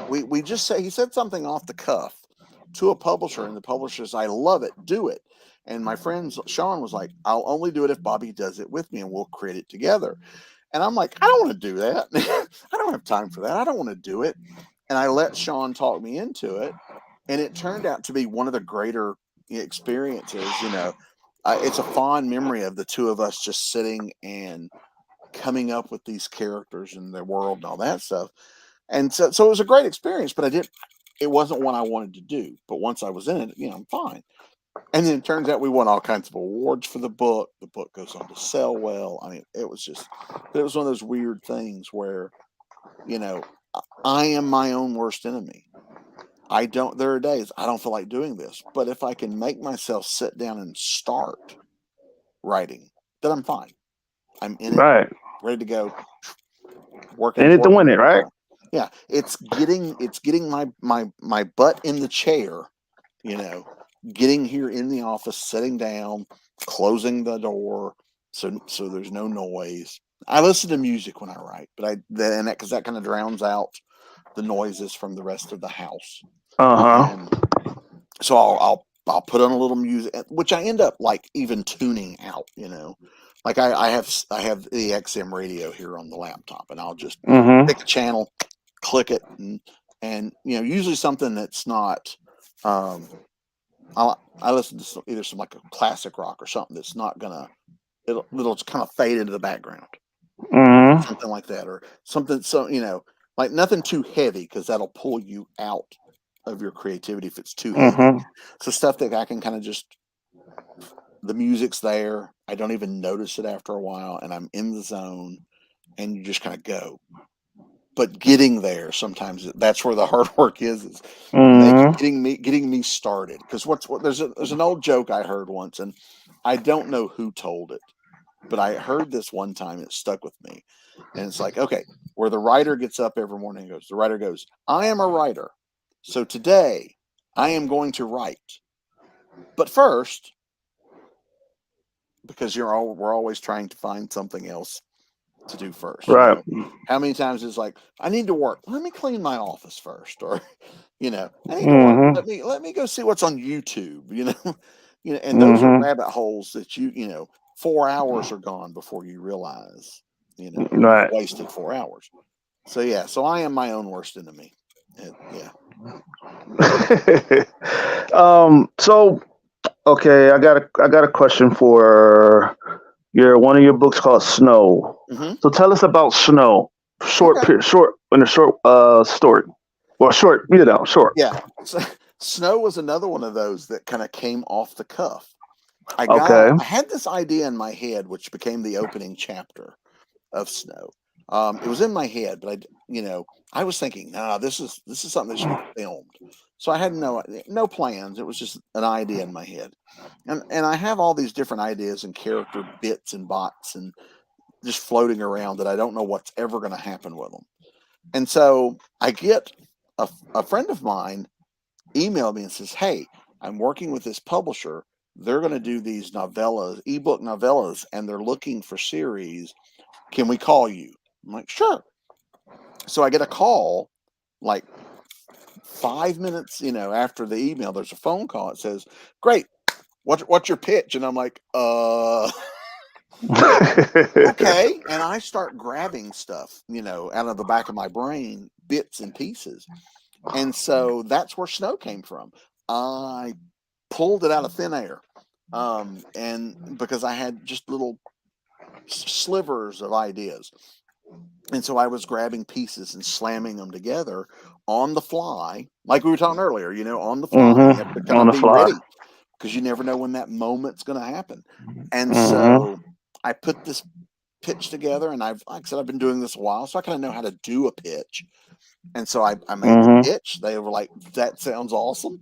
we just say he said something off the cuff to a publisher, and the publisher says, "I love it, do it." And my friend Sean was like, "I'll only do it if Bobby does it with me, and we'll create it together." And I'm like, "I don't want to do that. I don't have time for that. I don't want to do it." And I let Sean talk me into it, and it turned out to be one of the greater experiences. It's a fond memory of the two of us just sitting and coming up with these characters and their world and all that stuff. And so it was a great experience, but it wasn't one I wanted to do. But once I was in it, I'm fine. And then it turns out we won all kinds of awards for the book. The book goes on to sell well. I mean, it was one of those weird things where, you know, I am my own worst enemy. There are days I don't feel like doing this, but if I can make myself sit down and start writing, then I'm fine. I'm in it, Right. ready to go, working In it to toward my win it, right? goal. Yeah, it's getting my butt in the chair, you know, getting here in the office, sitting down, closing the door, so there's no noise. I listen to music when I write, but because that kind of drowns out the noises from the rest of the house. Uh And so I'll put on a little music, which I end up like even tuning out. Like I have the XM radio here on the laptop, and I'll just huh. Mhm. pick a channel, click it, and usually something that's not. Um, I listen to either some like a classic rock or something that's not gonna it'll just kind of fade into the background, Mhm. something like that, or something like nothing too heavy because that'll pull you out of your creativity if it's too heavy. Mhm. So stuff that I can kind of just the music's there, I don't even notice it after a while, and I'm in the zone, and you just kind of go. But getting there sometimes that's where the hard work is Mhm. getting me started. Because there's an old joke I heard once, and I don't know who told it, but I heard this one time. It stuck with me, and it's like, okay, where the writer gets up every morning and goes, the writer goes, "I am a writer, so today I am going to write. But first, because we're always trying to find something else to do first. Right. How many times it's like, I need to work. Let me clean my office first, or I need to work. Mhm. Let me go see what's on YouTube. And those are Mhm. rabbit holes that 4 hours are gone before you realize you've Right. wasted 4 hours. So yeah, so I am my own worst enemy. Yeah. So okay, I got a question for your one of your books called Snow. Hmm. So tell us about Snow. Short Okay. period, short in a short story, or short, short. Yeah. So, Snow was another one of those that kind of came off the cuff. Okay. I had this idea in my head, which became the opening chapter of Snow. It was in my head, but I was thinking, nah, this is something that should be filmed. So I had no plans. It was just an idea in my head, and I have all these different ideas and character bits and bots and just floating around that I don't know what's ever going to happen with them. And so I get a friend of mine emailed me and says, "Hey, I'm working with this publisher. They're going to do these novellas, ebook novellas, and they're looking for series. Can we call you?" I'm like, "Sure." So I get a call like 5 minutes, after the email. There's a phone call. It says, "Great. What's your pitch?" And I'm like, okay. And I start grabbing stuff, out of the back of my brain, bits and pieces. And so that's where Snow came from. I pulled it out of thin air. And because I had just little slivers of ideas. And so I was grabbing pieces and slamming them together on the fly, like we were talking earlier, on the fly. You have to Mhm. kind On of the be fly. ready because you never know when that moment's going to happen. And Mhm. so I put this pitch together, and like I said, I've been doing this a while, so I kind of know how to do a pitch. And so I made the Mhm. pitch. They were like, "That sounds awesome."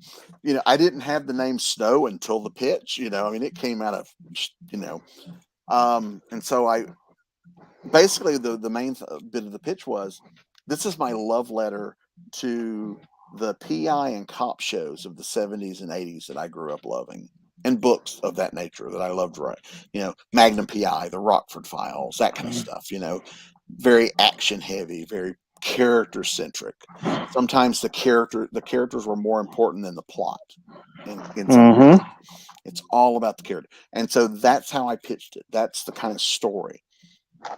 I didn't have the name Snow until the pitch. I mean, it came out of, you know, and so I basically the main bit of the pitch was, this is my love letter to the PI and cop shows of the 70s and 80s that I grew up loving, and books of that nature that I loved. Right, Magnum PI, the Rockford Files, that kind of stuff. Very action heavy, very character centric. Sometimes the characters were more important than the plot. In some Mm-hmm. cases, it's all about the character, and so that's how I pitched it. That's the kind of story.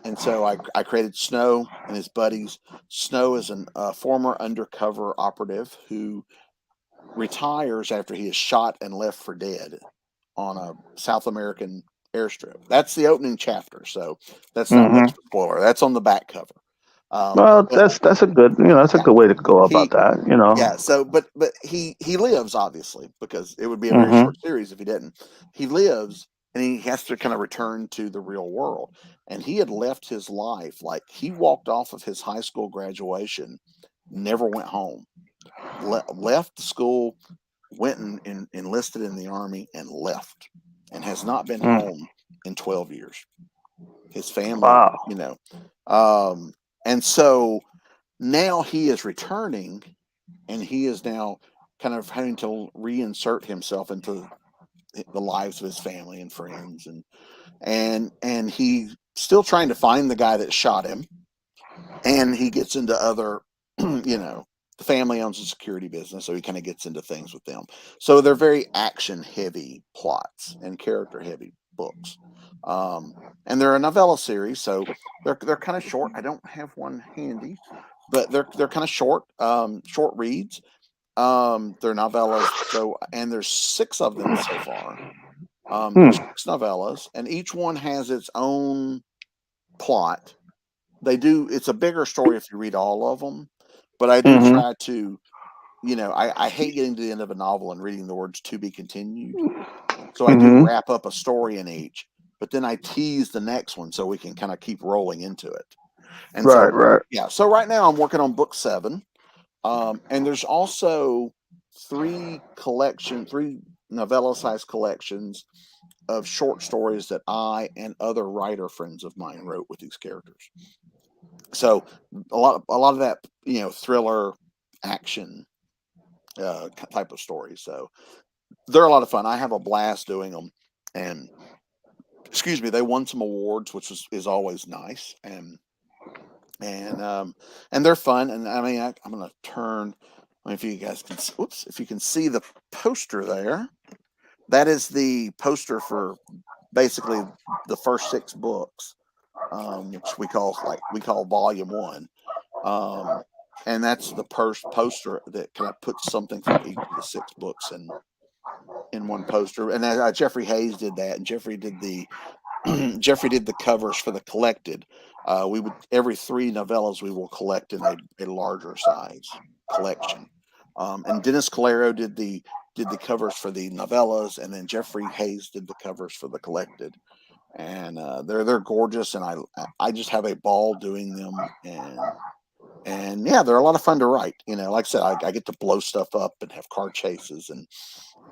And so I created Snow and his buddies. Snow is a former undercover operative who retires after he is shot and left for dead on a South American airstrip. That's the opening chapter, so that's not much Mm-hmm. of a spoiler. That's on the back cover. Well, But that's a good, that's a yeah, good way to go about he that, yeah. So but he lives, obviously, because it would be a very Mm-hmm. short series if he didn't. He lives, and he has to kind of return to the real world. And he had left his life, like he walked off of his high school graduation, never went home, left the school, went and enlisted in the army and left, and has not been Mm. home in 12 years. His family, Wow. and so now he is returning, and he is now kind of having to reinsert himself into the lives of his family and friends, and he's still trying to find the guy that shot him, and he gets into other the family owns a security business, so he kind of gets into things with them. So they're very action heavy plots and character heavy books. And they're a novella series, so they're kind of short. I don't have one handy, but they're kind of short, short reads. They're novellas. So, and there's 6 of them so far. Hmm. There's 6 novellas, and each one has its own plot. It's a bigger story if you read all of them, but I do Mm-hmm. try to, I hate getting to the end of a novel and reading the words "to be continued." So I do Mm-hmm. wrap up a story in each, but then I tease the next one so we can kind of keep rolling into it. And Right. so, Right. yeah. So right now I'm working on book 7. And there's also 3 novella-sized collections of short stories that I and other writer friends of mine wrote with these characters. So a lot of that, thriller, action type of stories. So they're a lot of fun. I have a blast doing them, and excuse me, they won some awards, which is always nice, and and they're fun. And I mean, I'm gonna turn. I mean, if you guys can, oops, if you can see the poster there, that is the poster for basically the first 6 books, which we call Volume 1, and that's the poster that kind of puts something from each of the 6 books in one poster. And Jeffrey Hayes did that, and Jeffrey did the Jeffrey did the covers for the collected. We would every 3 novellas we will collect in a larger size collection. And Dennis Calero did the covers for the novellas, and then Jeffrey Hayes did the covers for the collected. And they're gorgeous, and I just have a ball doing them, and yeah, they're a lot of fun to write. Like I said, I get to blow stuff up and have car chases and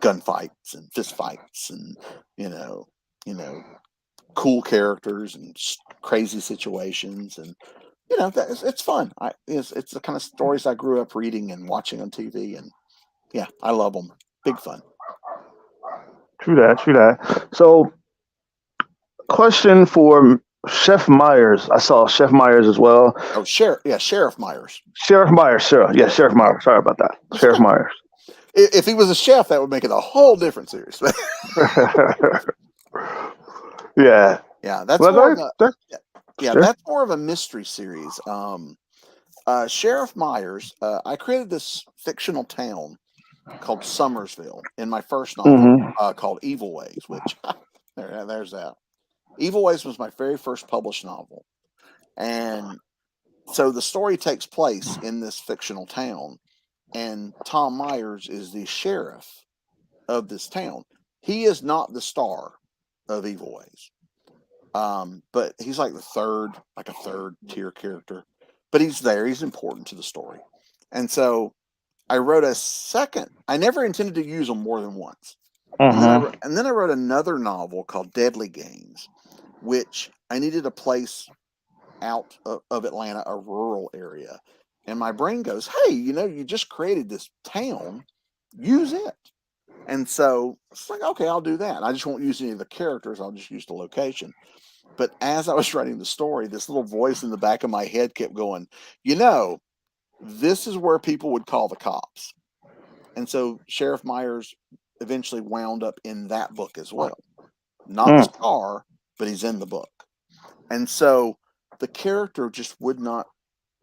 gunfights and fist fights, and you know, you know, cool characters and crazy situations, and it's fun. It's the kind of stories I grew up reading and watching on TV, and yeah, I love them. Big fun. True that. True that. So, question for Chef Myers. I saw Chef Myers as well. Oh, Sheriff Myers. Sheriff Myers, sir. Yeah, Yeah, Sheriff yeah, Myers. Sorry about that. that's Sheriff okay. Myers. If he was a chef, that would make it a whole different series. Yeah. Yeah, that's Well, more of a that's yeah, sure. that's more of a mystery series. Sheriff Myers. I created this fictional town called Summersville in my first novel, Mm-hmm. called Evil Ways, which there's that. Evil Ways was my very first published novel, and so the story takes place in this fictional town, and Tom Myers is the sheriff of this town. He is not the star of Evil Ways, but he's like a third tier character. But he's there. He's important to the story, and so I wrote a second. I never intended to use them more than once, and then Mm-hmm. I wrote another novel called Deadly Games, which I needed a place out of Atlanta, a rural area, and my brain goes, "Hey, you just created this town, use it." And so it's like, okay, I'll do that. I just won't use any of the characters. I'll just use the location. But as I was writing the story, this little voice in the back of my head kept going, you know, this is where people would call the cops. And so Sheriff Myers eventually wound up in that book as well. Not the Mm. star, but he's in the book. And so the character just would not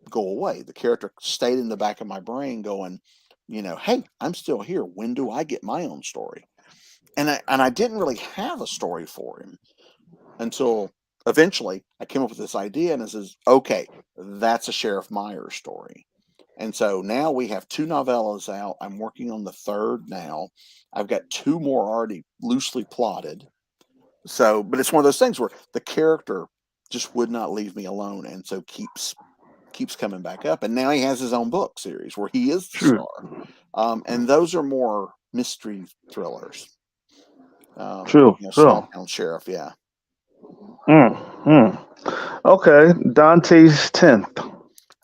go away. The character stayed in the back of my brain going, hey, I'm still here. When do I get my own story? And I didn't really have a story for him until eventually I came up with this idea, and it says, okay, that's a Sheriff Myers story. And so now we have 2 novellas out. I'm working on the third now. I've got 2 more already loosely plotted. So, but it's one of those things where the character just would not leave me alone, and so keeps coming back up. And now he has his own book series where he is the True. star. And those are more mystery thrillers. True. Small True. town sheriff. Yeah. Mm. Mm. Okay. Dante's 10th.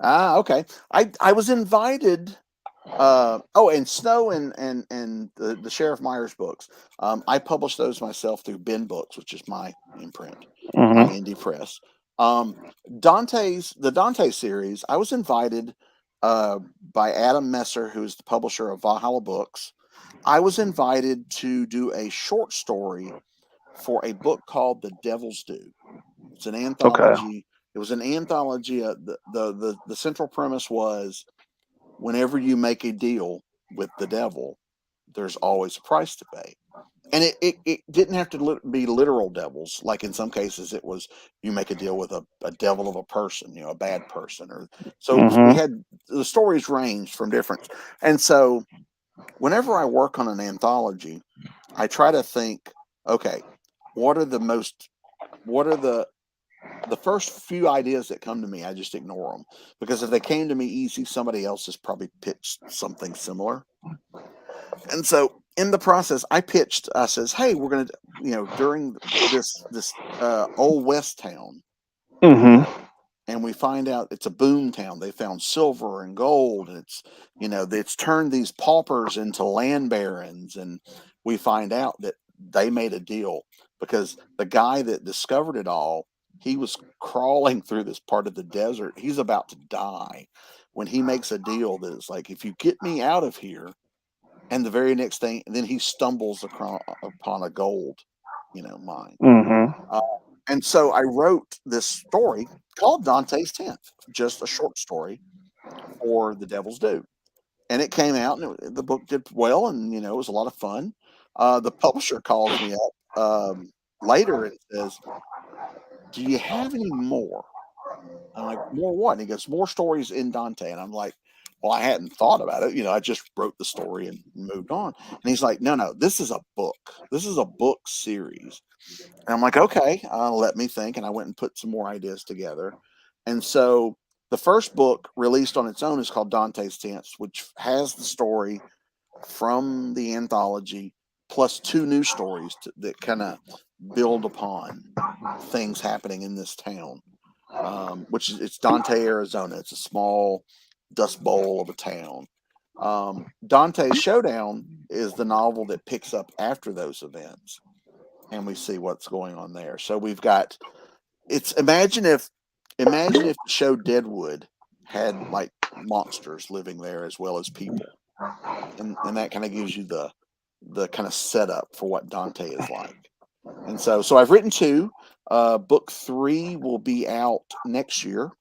Okay. I was invited. And Snow and the Sheriff Myers books. I published those myself through Ben Books, which is my imprint, my Mm-hmm. indie press. Um, the Dante series. I was invited by Adam Messer, who's the publisher of Valhalla Books. I was invited to do a short story for a book called The Devil's Due. It's an Okay. anthology. It was an anthology. The central premise was whenever you make a deal with the devil, there's always a price to pay. And it didn't have to be literal devils. Like in some cases, it was you make a deal with a devil of a person, a bad person. Or so we Mm-hmm. had the stories ranged from different. And so whenever I work on an anthology, I try to think, okay, what are the most, what are the first few ideas that come to me, I just ignore them because if they came to me easy, somebody else has probably pitched something similar. And so in the process, I pitched. I says, "Hey, we're gonna, during this old west town, you know, Mm-hmm. and we find out it's a boom town. They found silver and gold, and it's turned these paupers into land barons, and we find out that they made a deal because the guy that discovered it all, he was crawling through this part of the desert. He's about to die when he makes a deal that is like, if you get me out of here, and the very next thing, then he stumbles upon a gold, mine. Mm-hmm. Uh, and so I wrote this story called Dante's Tenth, just a short story for The Devil's Due. And it came out, and the book did well, and it was a lot of fun. The publisher calls me up later and says, "Do you have any more?" I'm like, "More what?" And he goes, "More stories in Dante." And I'm like, "Well, I hadn't thought about it. I just wrote the story and moved on." And he's like, "No, no, this is a book. This is a book series." And I'm like, "Okay, let me think." And I went and put some more ideas together. And so the first book released on its own is called Dante's Tenth, which has the story from the anthology plus 2 new stories that kind of build upon things happening in this town, which is it's Dante, Arizona. It's a small dust bowl of a town. Dante's Showdown is the novel that picks up after those events, and we see what's going on there. So we've got it's imagine if the show Deadwood had like monsters living there as well as people, and that kind of gives you the kind of setup for what Dante is like. And so I've written 2. Book 3 will be out next year,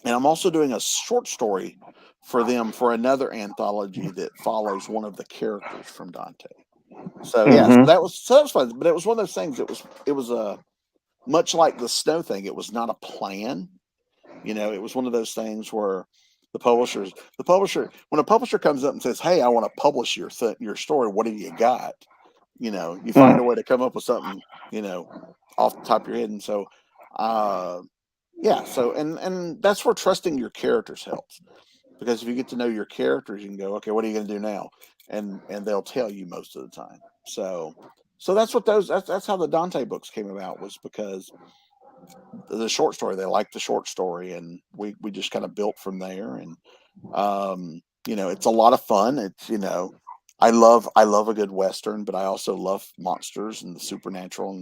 and I'm also doing a short story for them for another anthology that follows one of the characters from Dante. So yeah, so Mm-hmm. that was fun, but it was one of those things. It was a much like the snow thing. It was not a plan. It was one of those things where when a publisher comes up and says, "Hey, I want to publish your story. What do you got?" You find a way to come up with something, off the top of your head. And so, uh, yeah. So, and that's where trusting your characters helps, because if you get to know your characters, you can go, "Okay, what are you going to do now?" And they'll tell you most of the time. So that's what that's how the Dante books came about, was because the short story, they liked the short story, and we just kind of built from there. And it's a lot of fun. It's I love a good western, but I also love monsters and the supernatural,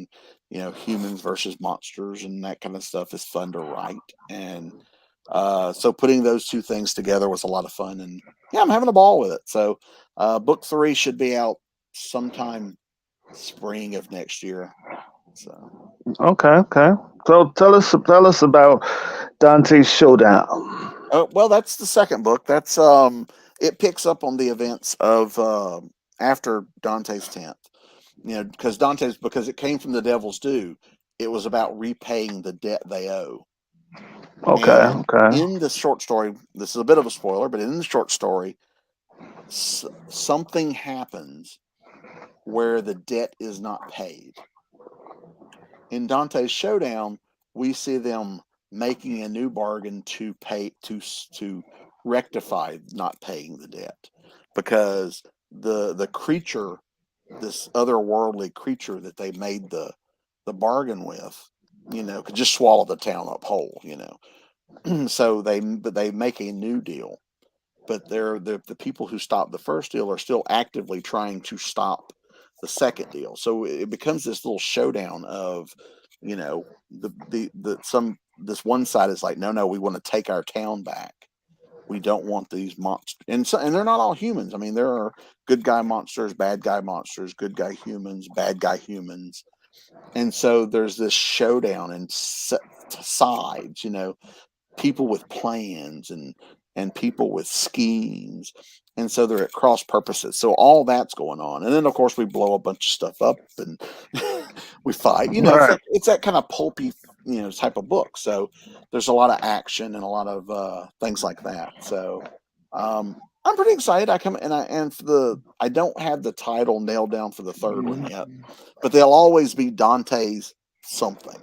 and humans versus monsters and that kind of stuff is fun to write. And so putting those two things together was a lot of fun, and yeah, I'm having a ball with it. So book 3 should be out sometime spring of next year. So Okay, okay. So tell us about Dante's Showdown. well, that's the second book. That's it picks up on the events of after Dante's 10th. Because it came from the Devil's Due. It was about repaying the debt they owe. Okay, And okay. in the short story, this is a bit of a spoiler, but in the short story, something happens where the debt is not paid. In Dante's Showdown, we see them making a new bargain to pay to rectify not paying the debt, because the creature, this otherworldly creature that they made the bargain with, could just swallow the town up whole. So they make a new deal, but the people who stopped the first deal are still actively trying to stop the second deal. So it becomes this little showdown of, the some this one side is like, no, no, we want to take our town back. We don't want these monsters, and they're not all humans. I mean, there are good guy monsters, bad guy monsters, good guy humans, bad guy humans, and so there's this showdown and sides. People with plans and people with schemes, and so they're at cross purposes. So all that's going on, and then of course we blow a bunch of stuff up and we fight. Right, It's that kind of pulpy type of book. So there's a lot of action and a lot of things like that. So I'm pretty excited. I don't have the title nailed down for the third one yet, but they'll always be Dante's something.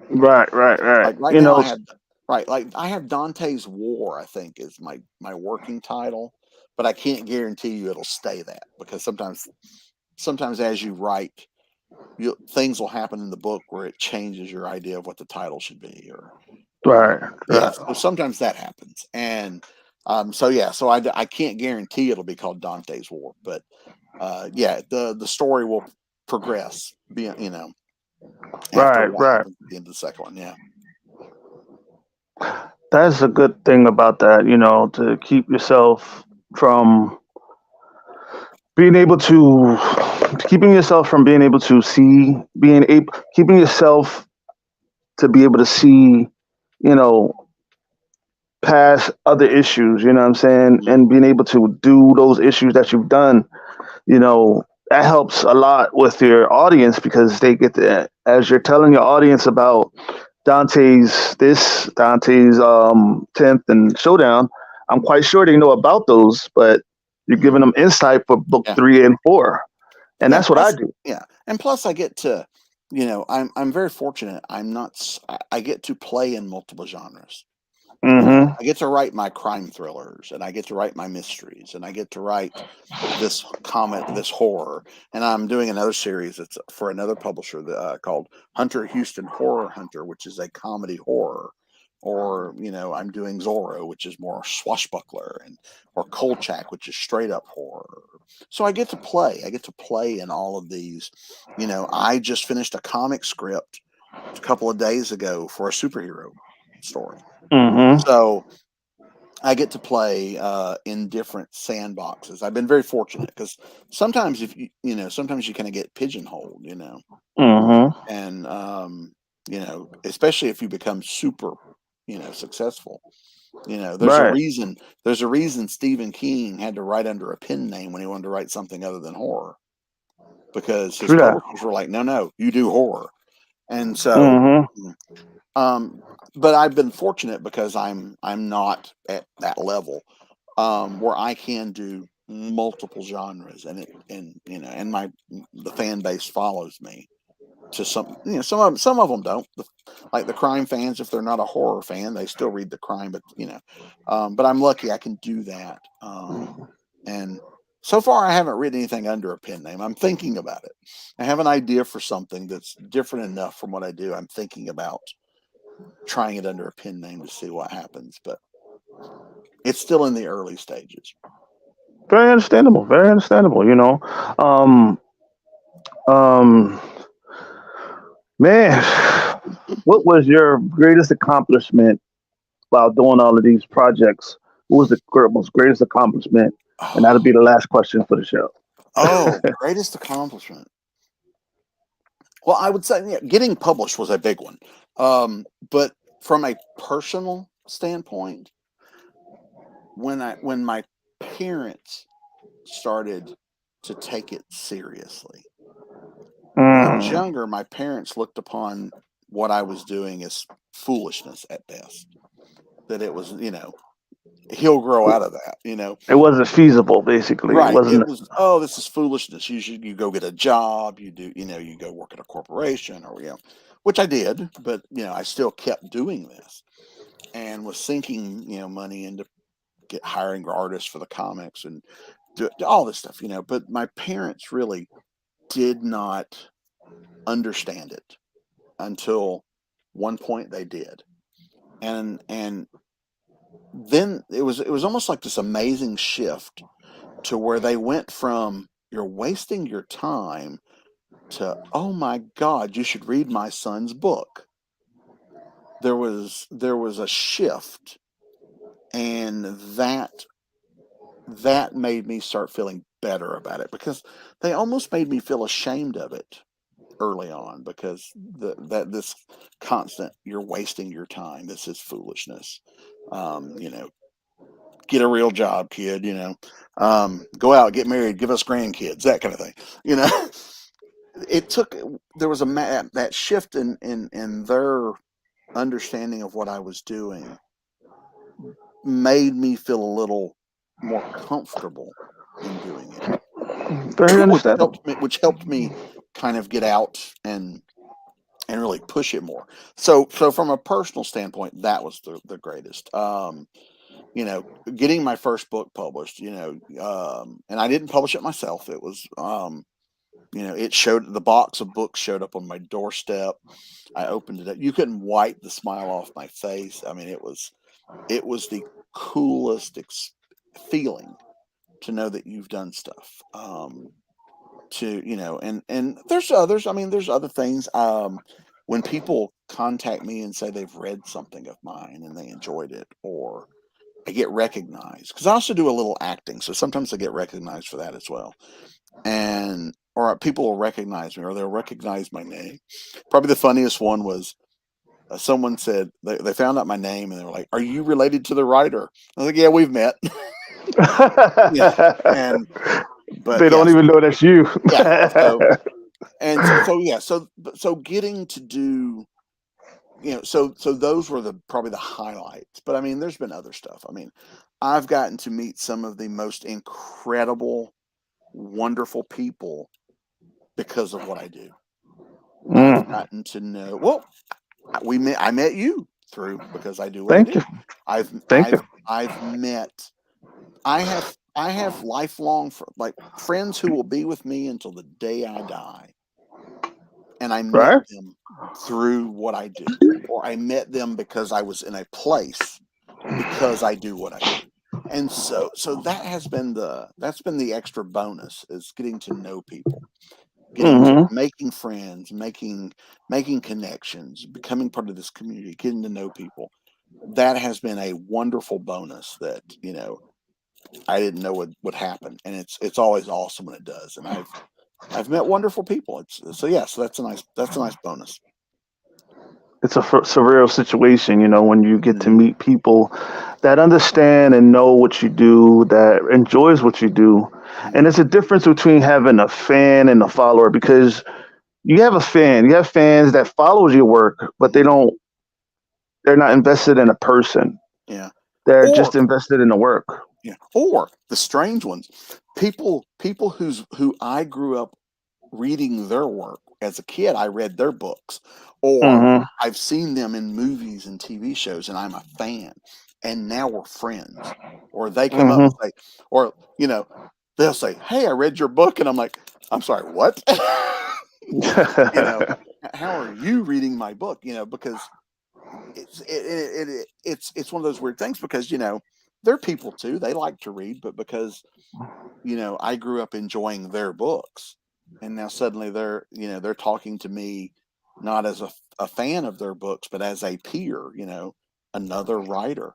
right, right, right. Like right You now, know, I have Dante's War. I think is my working title, but I can't guarantee you it'll stay that, because sometimes as you write, things will happen in the book where it changes your idea of what the title should be, or right, yeah. right, So sometimes that happens, and so yeah, so I can't guarantee it'll be called Dante's War, but yeah, the story will progress, after right, what right. happens at the end of the second one. Yeah. That's a good thing about that. To keep yourself from being able to keeping yourself from being able to see being able keeping yourself to be able to see you know past other issues, you know what I'm saying, Mhm. and being able to do those issues that you've done, that helps a lot with your audience, because they get to, as you're telling your audience about Dante's 10th and Showdown, I'm quite sure they know about those, but you're Mhm. giving them insight for book Yeah. 3 and 4. And Yeah, that's what I plus do. yeah, and plus I get to, I'm very fortunate. I get to play in multiple genres. Mhm. I get to write my crime thrillers, and I get to write my mysteries, and I get to write this horror. And I'm doing another series that's for another publisher called Hunter Houston Horror Hunter, which is a comedy horror. Or I'm doing Zorro, which is more swashbuckler, or Kolchak, which is straight up horror. So I get to play. I get to play in all of these. I just finished a comic script a couple of days ago for a superhero story. Mhm. So I get to play in different sandboxes. I've been very fortunate, because sometimes if sometimes you kind of get pigeonholed, Mhm. and especially if you become super, successful. There's a Right. reason. There's a reason Stephen King had to write under a pen name when he wanted to write something other than horror, because his True that. publishers were like, no, no, you do horror. And so, Mhm. um, but I've been fortunate because I'm not at that level, where I can do multiple genres, and the fan base follows me to some of them don't, like the crime fans. If they're not a horror fan, they still read the crime, but I'm lucky I can do that. And so far I haven't written anything under a pen name. I'm thinking about it. I have an idea for something that's different enough from what I do. I'm thinking about trying it under a pen name to see what happens, but it's still in the early stages. Very understandable. Very understandable. Um, um, man, what was your greatest accomplishment while doing all of these projects? What was the most greatest accomplishment? And that'll be the last question for the show. Oh, greatest accomplishment. Well, I would say, yeah, getting published was a big one. But from a personal standpoint, when my parents started to take it seriously. When I was Mm, younger, my parents looked upon what I was doing as foolishness at best. That it was, he'll grow out of that, it wasn't feasible, basically. It Right. wasn't. It was, oh, this is foolishness. You go get a job, you go work at a corporation or, which I did, but, I still kept doing this and was sinking, money into hiring artists for the comics and do all this stuff, but my parents really did not understand it until one point they did. And then it was almost like this amazing shift to where they went from you're wasting your time to, oh my God, you should read my son's book. There was a shift, and that made me start feeling better about it because they almost made me feel ashamed of it early on because this constant you're wasting your time, this is foolishness. um you know get a real job, kid. Go out, get married, give us grandkids, that kind of thing. you know it took there was that shift in their understanding of what I was doing made me feel a little more comfortable in doing it. Very which understandable. helped me which helped me kind of get out and really push it more. So from a personal standpoint, that was the greatest. You know, getting my first book published, and I didn't publish it myself. It was it showed, the box of books showed up on my doorstep. I opened it up. You couldn't wipe the smile off my face. I mean, it was the coolest feeling to know that you've done stuff. To and there's others. I mean, there's other things. When people contact me and say they've read something of mine and they enjoyed it, or I get recognized because I also do a little acting, so sometimes I get recognized for that as well. And or people will recognize me, or they'll recognize my name. Probably the funniest one was someone said they found out my name and they were like, "Are you related to the writer?" I was like, "Yeah, we've met." Yeah, and but They don't yes, even know that's you. yeah. So and so yeah, so getting to do so those were probably the highlights. But I mean, there's been other stuff. I mean, I've gotten to meet some of the most incredible, wonderful people because of what I do. I've Mm, gotten to know, well, I met you through because I do what I thank do. you. I've Thank you. I've I've met I have lifelong like friends who will be with me until the day I die, and I met Right? them through what I do, or I met them because I was in a place because I do what I do. And so that's been the extra bonus, is getting to know people, getting to Hmm. making friends, making connections, becoming part of this community, getting to know people. That has been a wonderful bonus that, I didn't know would happen. And it's always awesome when it does. And I've met wonderful people. So that's a nice bonus. It's a surreal situation, when you get to Mm, meet people that understand and know what you do, that enjoys what you do. And mm, it's a difference between having a fan and a follower, because you have fans that follows your work, but mm, they're not invested in a person. yeah. They're Or just invested in the work. Yeah. Or the strange ones, people who I grew up reading their work as a kid. I read their books, or Hmm. I've seen them in movies and TV shows, and I'm a fan. And now we're friends. Or they come up Hmm. and say, or they'll say, "Hey, I read your book," and I'm like, "I'm sorry, what?" you know, how are you reading my book? Because it's one of those weird things because they're people too. They like to read, but because, I grew up enjoying their books, and now suddenly they're talking to me not as a fan of their books, but as a peer, another writer.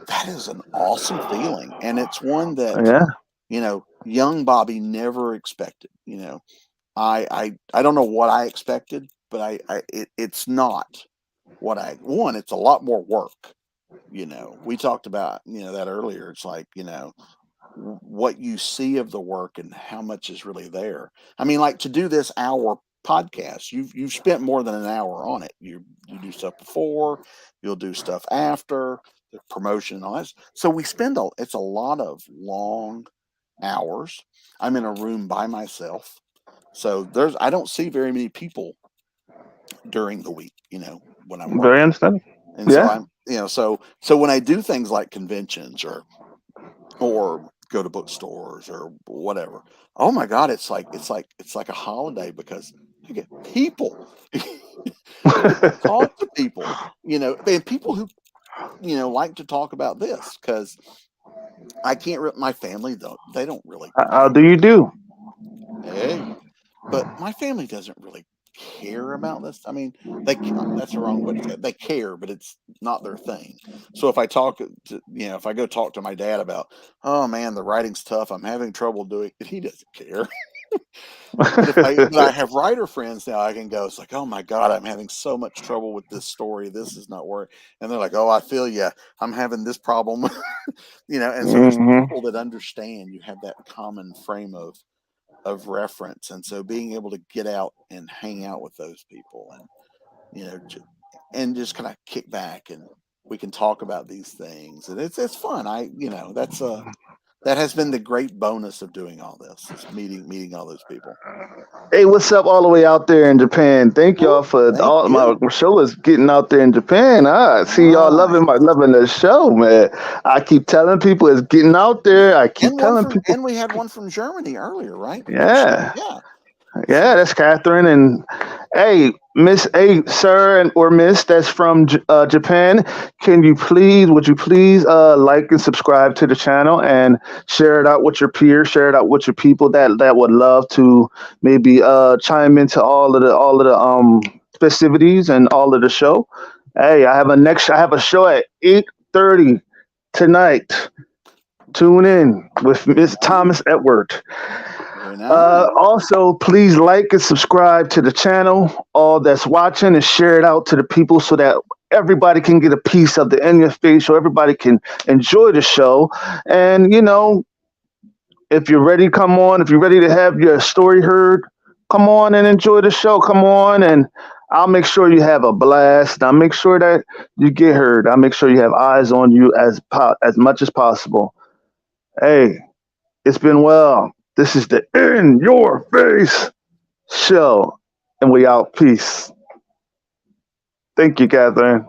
That is an awesome feeling, and it's one that, Yeah, young Bobby never expected. I don't know what I expected, but it's not what it's a lot more work. We talked about, that earlier. It's like, what you see of the work and how much is really there. I mean, like, to do this hour podcast, you've spent more than an hour on it. You do stuff before, you'll do stuff after the promotion and all that. So it's a lot of long hours. I'm in a room by myself. So I don't see very many people during the week, when I'm very working. understanding. And so Yeah. I'm, so when I do things like conventions or go to bookstores or whatever, oh my God, it's like a holiday, because I get people. I get to talk to people, and people who, like to talk about this, because I can't. My family they don't really, How do you do? hey, but my family doesn't really care about this. I mean, that's the wrong way to say it. They care, but it's not their thing. So if I if I go talk to my dad about, oh man, the writing's tough, I'm having trouble doing it, he doesn't care. But I have writer friends now, I can go, it's like, oh my God, I'm having so much trouble with this story. This is not working. And they're like, oh, I feel you. I'm having this problem. And so there's Hmm. people that understand. You have that common frame of reference, and so being able to get out and hang out with those people, and and just kind of kick back, and we can talk about these things, and it's fun. That has been the great bonus of doing all this, is meeting all those people. Hey, what's up all the way out there in Japan? Thank Well, y'all for thank all my you. show is getting out there in Japan. I see y'all Right. loving the show, man. I keep telling people it's getting out there. I keep telling people, And we had one from Germany earlier, right? We had yeah. yeah. Yeah, So that's Catherine. And hey, Miss, hey, sir, or Miss, that's from Japan. Would you please like and subscribe to the channel and share it out with your peers, share it out with your people that would love to maybe chime into all of the festivities and all of the show. Hey, I have a show at 8:30 tonight. Tune in with Miss yeah, Thomas Edward. very nice. Also, please like and subscribe to the channel, all that's watching, and share it out to the people so that everybody can get a piece of the in your face, so everybody can enjoy the show. And, if you're ready, come on. If you're ready to have your story heard, come on and enjoy the show. Come on, and I'll make sure you have a blast. I'll make sure that you get heard. I'll make sure you have eyes on you as much as possible. Hey, it's been well. This is the In Your Face show, and we out. Peace. Thank you, Catherine.